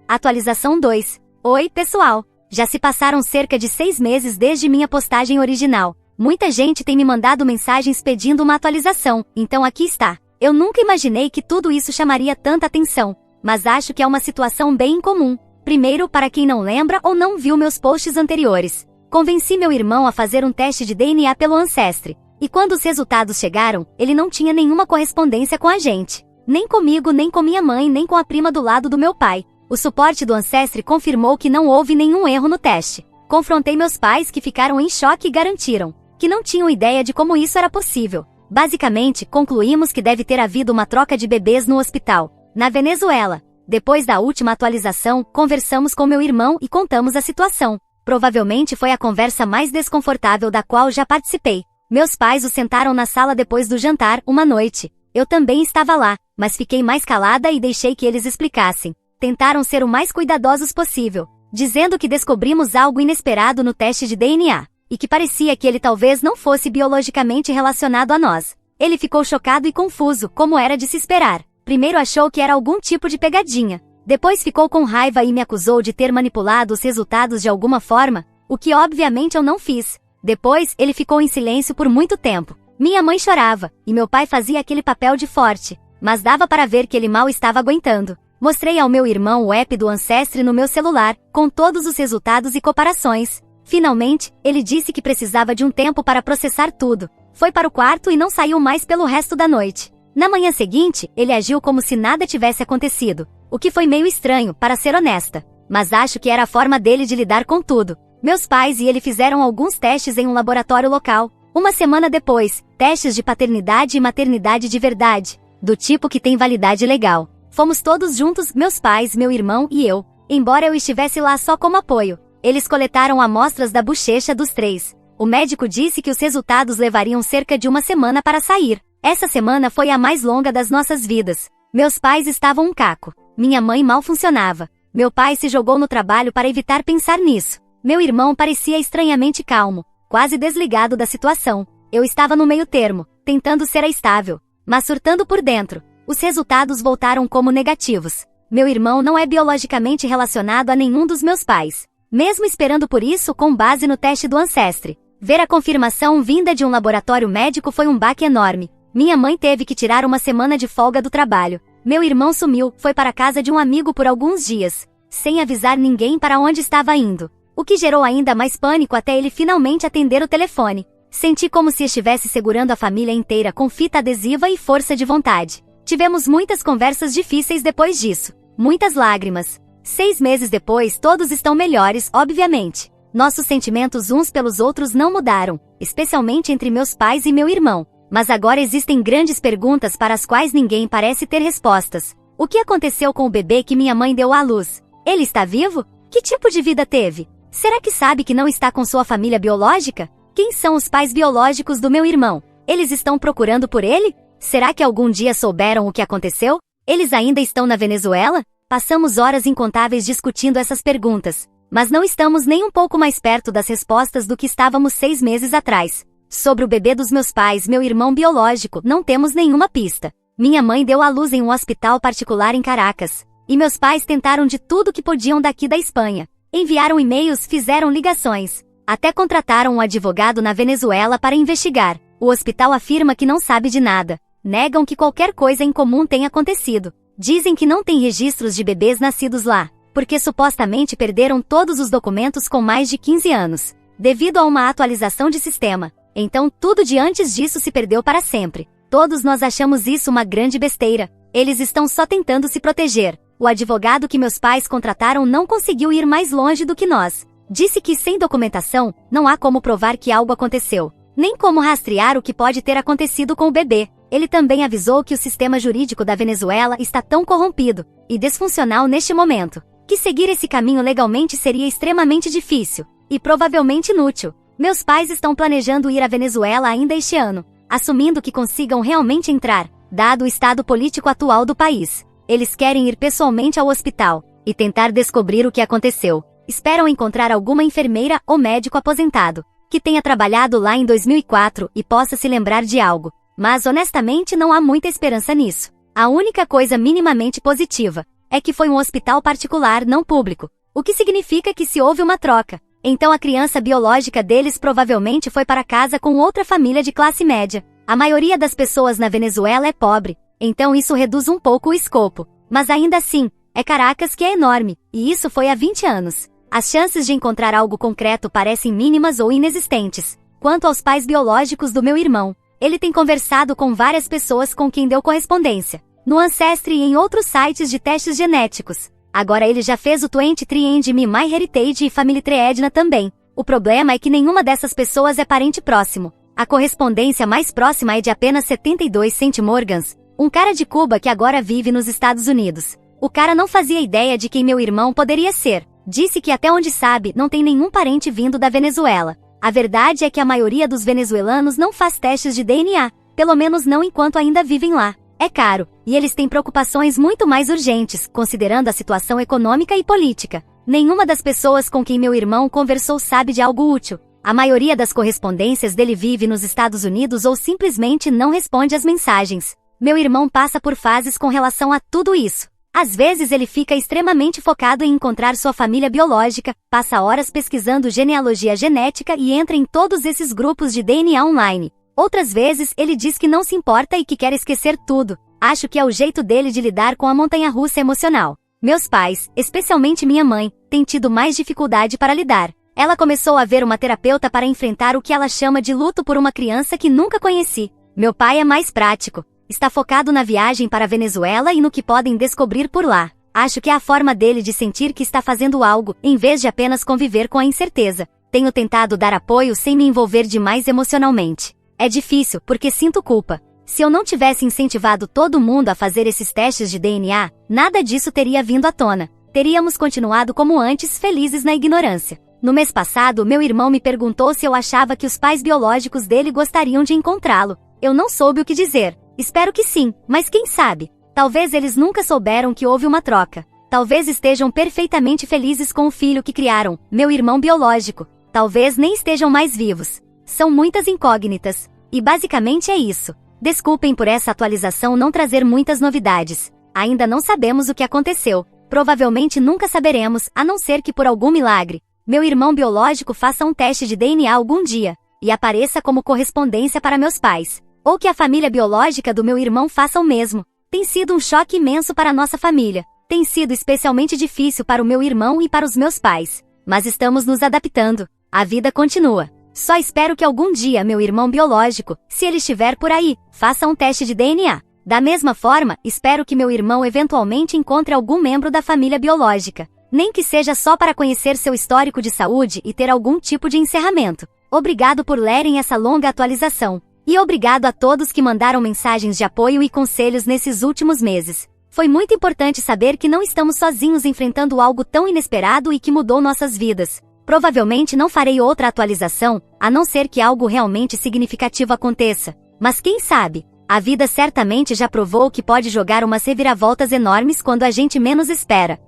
S3: Atualização 2. Oi, pessoal! Já se passaram cerca de 6 meses desde minha postagem original. Muita gente tem me mandado mensagens pedindo uma atualização, então aqui está. Eu nunca imaginei que tudo isso chamaria tanta atenção, mas acho que é uma situação bem incomum. Primeiro, para quem não lembra ou não viu meus posts anteriores, convenci meu irmão a fazer um teste de DNA pelo Ancestry, e quando os resultados chegaram, ele não tinha nenhuma correspondência com a gente. Nem comigo, nem com minha mãe, nem com a prima do lado do meu pai. O suporte do Ancestry confirmou que não houve nenhum erro no teste. Confrontei meus pais, que ficaram em choque e garantiram que não tinham ideia de como isso era possível. Basicamente, concluímos que deve ter havido uma troca de bebês no hospital, na Venezuela. Depois da última atualização, conversamos com meu irmão e contamos a situação. Provavelmente foi a conversa mais desconfortável da qual já participei. Meus pais o sentaram na sala depois do jantar, uma noite. Eu também estava lá, mas fiquei mais calada e deixei que eles explicassem. Tentaram ser o mais cuidadosos possível, dizendo que descobrimos algo inesperado no teste de DNA, e que parecia que ele talvez não fosse biologicamente relacionado a nós. Ele ficou chocado e confuso, como era de se esperar. Primeiro achou que era algum tipo de pegadinha. Depois ficou com raiva e me acusou de ter manipulado os resultados de alguma forma, o que obviamente eu não fiz. Depois, ele ficou em silêncio por muito tempo. Minha mãe chorava, e meu pai fazia aquele papel de forte, mas dava para ver que ele mal estava aguentando. Mostrei ao meu irmão o app do Ancestry no meu celular, com todos os resultados e comparações. Finalmente, ele disse que precisava de um tempo para processar tudo. Foi para o quarto e não saiu mais pelo resto da noite. Na manhã seguinte, ele agiu como se nada tivesse acontecido, o que foi meio estranho, para ser honesta. Mas acho que era a forma dele de lidar com tudo. Meus pais e ele fizeram alguns testes em um laboratório local. Uma semana depois, testes de paternidade e maternidade de verdade, do tipo que tem validade legal. Fomos todos juntos, meus pais, meu irmão e eu. Embora eu estivesse lá só como apoio, eles coletaram amostras da bochecha dos 3. O médico disse que os resultados levariam cerca de uma semana para sair. Essa semana foi a mais longa das nossas vidas. Meus pais estavam um caco. Minha mãe mal funcionava. Meu pai se jogou no trabalho para evitar pensar nisso. Meu irmão parecia estranhamente calmo, quase desligado da situação. Eu estava no meio termo, tentando ser estável, mas surtando por dentro. Os resultados voltaram como negativos. Meu irmão não é biologicamente relacionado a nenhum dos meus pais. Mesmo esperando por isso com base no teste do Ancestry, ver a confirmação vinda de um laboratório médico foi um baque enorme. Minha mãe teve que tirar uma semana de folga do trabalho. Meu irmão sumiu, foi para a casa de um amigo por alguns dias, sem avisar ninguém para onde estava indo. O que gerou ainda mais pânico até ele finalmente atender o telefone. Senti como se estivesse segurando a família inteira com fita adesiva e força de vontade. Tivemos muitas conversas difíceis depois disso. Muitas lágrimas. 6 meses depois, todos estão melhores, obviamente. Nossos sentimentos uns pelos outros não mudaram, especialmente entre meus pais e meu irmão. Mas agora existem grandes perguntas para as quais ninguém parece ter respostas. O que aconteceu com o bebê que minha mãe deu à luz? Ele está vivo? Que tipo de vida teve? Será que sabe que não está com sua família biológica? Quem são os pais biológicos do meu irmão? Eles estão procurando por ele? Será que algum dia souberam o que aconteceu? Eles ainda estão na Venezuela? Passamos horas incontáveis discutindo essas perguntas, mas não estamos nem um pouco mais perto das respostas do que estávamos 6 meses atrás. Sobre o bebê dos meus pais, meu irmão biológico, não temos nenhuma pista. Minha mãe deu à luz em um hospital particular em Caracas, e meus pais tentaram de tudo que podiam daqui da Espanha. Enviaram e-mails, fizeram ligações. Até contrataram um advogado na Venezuela para investigar. O hospital afirma que não sabe de nada. Negam que qualquer coisa incomum tenha acontecido. Dizem que não tem registros de bebês nascidos lá, porque supostamente perderam todos os documentos com mais de 15 anos, devido a uma atualização de sistema. Então tudo de antes disso se perdeu para sempre. Todos nós achamos isso uma grande besteira. Eles estão só tentando se proteger. O advogado que meus pais contrataram não conseguiu ir mais longe do que nós. Disse que sem documentação, não há como provar que algo aconteceu, nem como rastrear o que pode ter acontecido com o bebê. Ele também avisou que o sistema jurídico da Venezuela está tão corrompido e disfuncional neste momento, que seguir esse caminho legalmente seria extremamente difícil e provavelmente inútil. Meus pais estão planejando ir à Venezuela ainda este ano, assumindo que consigam realmente entrar. dado o estado político atual do país. Eles querem ir pessoalmente ao hospital e tentar descobrir o que aconteceu. Esperam encontrar alguma enfermeira ou médico aposentado que tenha trabalhado lá em 2004 e possa se lembrar de algo. Mas honestamente não há muita esperança nisso. A única coisa minimamente positiva é que foi um hospital particular, não público, o que significa que se houve uma troca, então a criança biológica deles provavelmente foi para casa com outra família de classe média. A maioria das pessoas na Venezuela é pobre, então isso reduz um pouco o escopo. Mas ainda assim, é Caracas que é enorme, e isso foi há 20 anos. As chances de encontrar algo concreto parecem mínimas ou inexistentes. Quanto aos pais biológicos do meu irmão, ele tem conversado com várias pessoas com quem deu correspondência, no Ancestry e em outros sites de testes genéticos. Agora ele já fez o 23andMe MyHeritage e FamilyTree Edna também. O problema é que nenhuma dessas pessoas é parente próximo. A correspondência mais próxima é de apenas 72 centimorgans, um cara de Cuba que agora vive nos Estados Unidos. O cara não fazia ideia de quem meu irmão poderia ser. Disse que até onde sabe, não tem nenhum parente vindo da Venezuela. A verdade é que a maioria dos venezuelanos não faz testes de DNA, pelo menos não enquanto ainda vivem lá. É caro, e eles têm preocupações muito mais urgentes, considerando a situação econômica e política. Nenhuma das pessoas com quem meu irmão conversou sabe de algo útil. A maioria das correspondências dele vive nos Estados Unidos ou simplesmente não responde às mensagens. Meu irmão passa por fases com relação a tudo isso. Às vezes ele fica extremamente focado em encontrar sua família biológica, passa horas pesquisando genealogia genética e entra em todos esses grupos de DNA online. Outras vezes ele diz que não se importa e que quer esquecer tudo. Acho que é o jeito dele de lidar com a montanha-russa emocional. Meus pais, especialmente minha mãe, têm tido mais dificuldade para lidar. Ela começou a ver uma terapeuta para enfrentar o que ela chama de luto por uma criança que nunca conheci. Meu pai é mais prático. Está focado na viagem para a Venezuela e no que podem descobrir por lá. Acho que é a forma dele de sentir que está fazendo algo, em vez de apenas conviver com a incerteza. Tenho tentado dar apoio sem me envolver demais emocionalmente. É difícil, porque sinto culpa. Se eu não tivesse incentivado todo mundo a fazer esses testes de DNA, nada disso teria vindo à tona. Teríamos continuado como antes, felizes na ignorância. No mês passado, meu irmão me perguntou se eu achava que os pais biológicos dele gostariam de encontrá-lo. Eu não soube o que dizer. Espero que sim, mas quem sabe? Talvez eles nunca souberam que houve uma troca. Talvez estejam perfeitamente felizes com o filho que criaram, meu irmão biológico. Talvez nem estejam mais vivos. São muitas incógnitas. E basicamente é isso. Desculpem por essa atualização não trazer muitas novidades. Ainda não sabemos o que aconteceu. Provavelmente nunca saberemos, a não ser que por algum milagre, meu irmão biológico faça um teste de DNA algum dia, e apareça como correspondência para meus pais. Ou que a família biológica do meu irmão faça o mesmo. Tem sido um choque imenso para a nossa família. Tem sido especialmente difícil para o meu irmão e para os meus pais. Mas estamos nos adaptando. A vida continua. Só espero que algum dia meu irmão biológico, se ele estiver por aí, faça um teste de DNA. Da mesma forma, espero que meu irmão eventualmente encontre algum membro da família biológica. Nem que seja só para conhecer seu histórico de saúde e ter algum tipo de encerramento. Obrigado por lerem essa longa atualização. E obrigado a todos que mandaram mensagens de apoio e conselhos nesses últimos meses. Foi muito importante saber que não estamos sozinhos enfrentando algo tão inesperado e que mudou nossas vidas. Provavelmente não farei outra atualização, a não ser que algo realmente significativo aconteça. Mas quem sabe? A vida certamente já provou que pode jogar umas reviravoltas enormes quando a gente menos espera.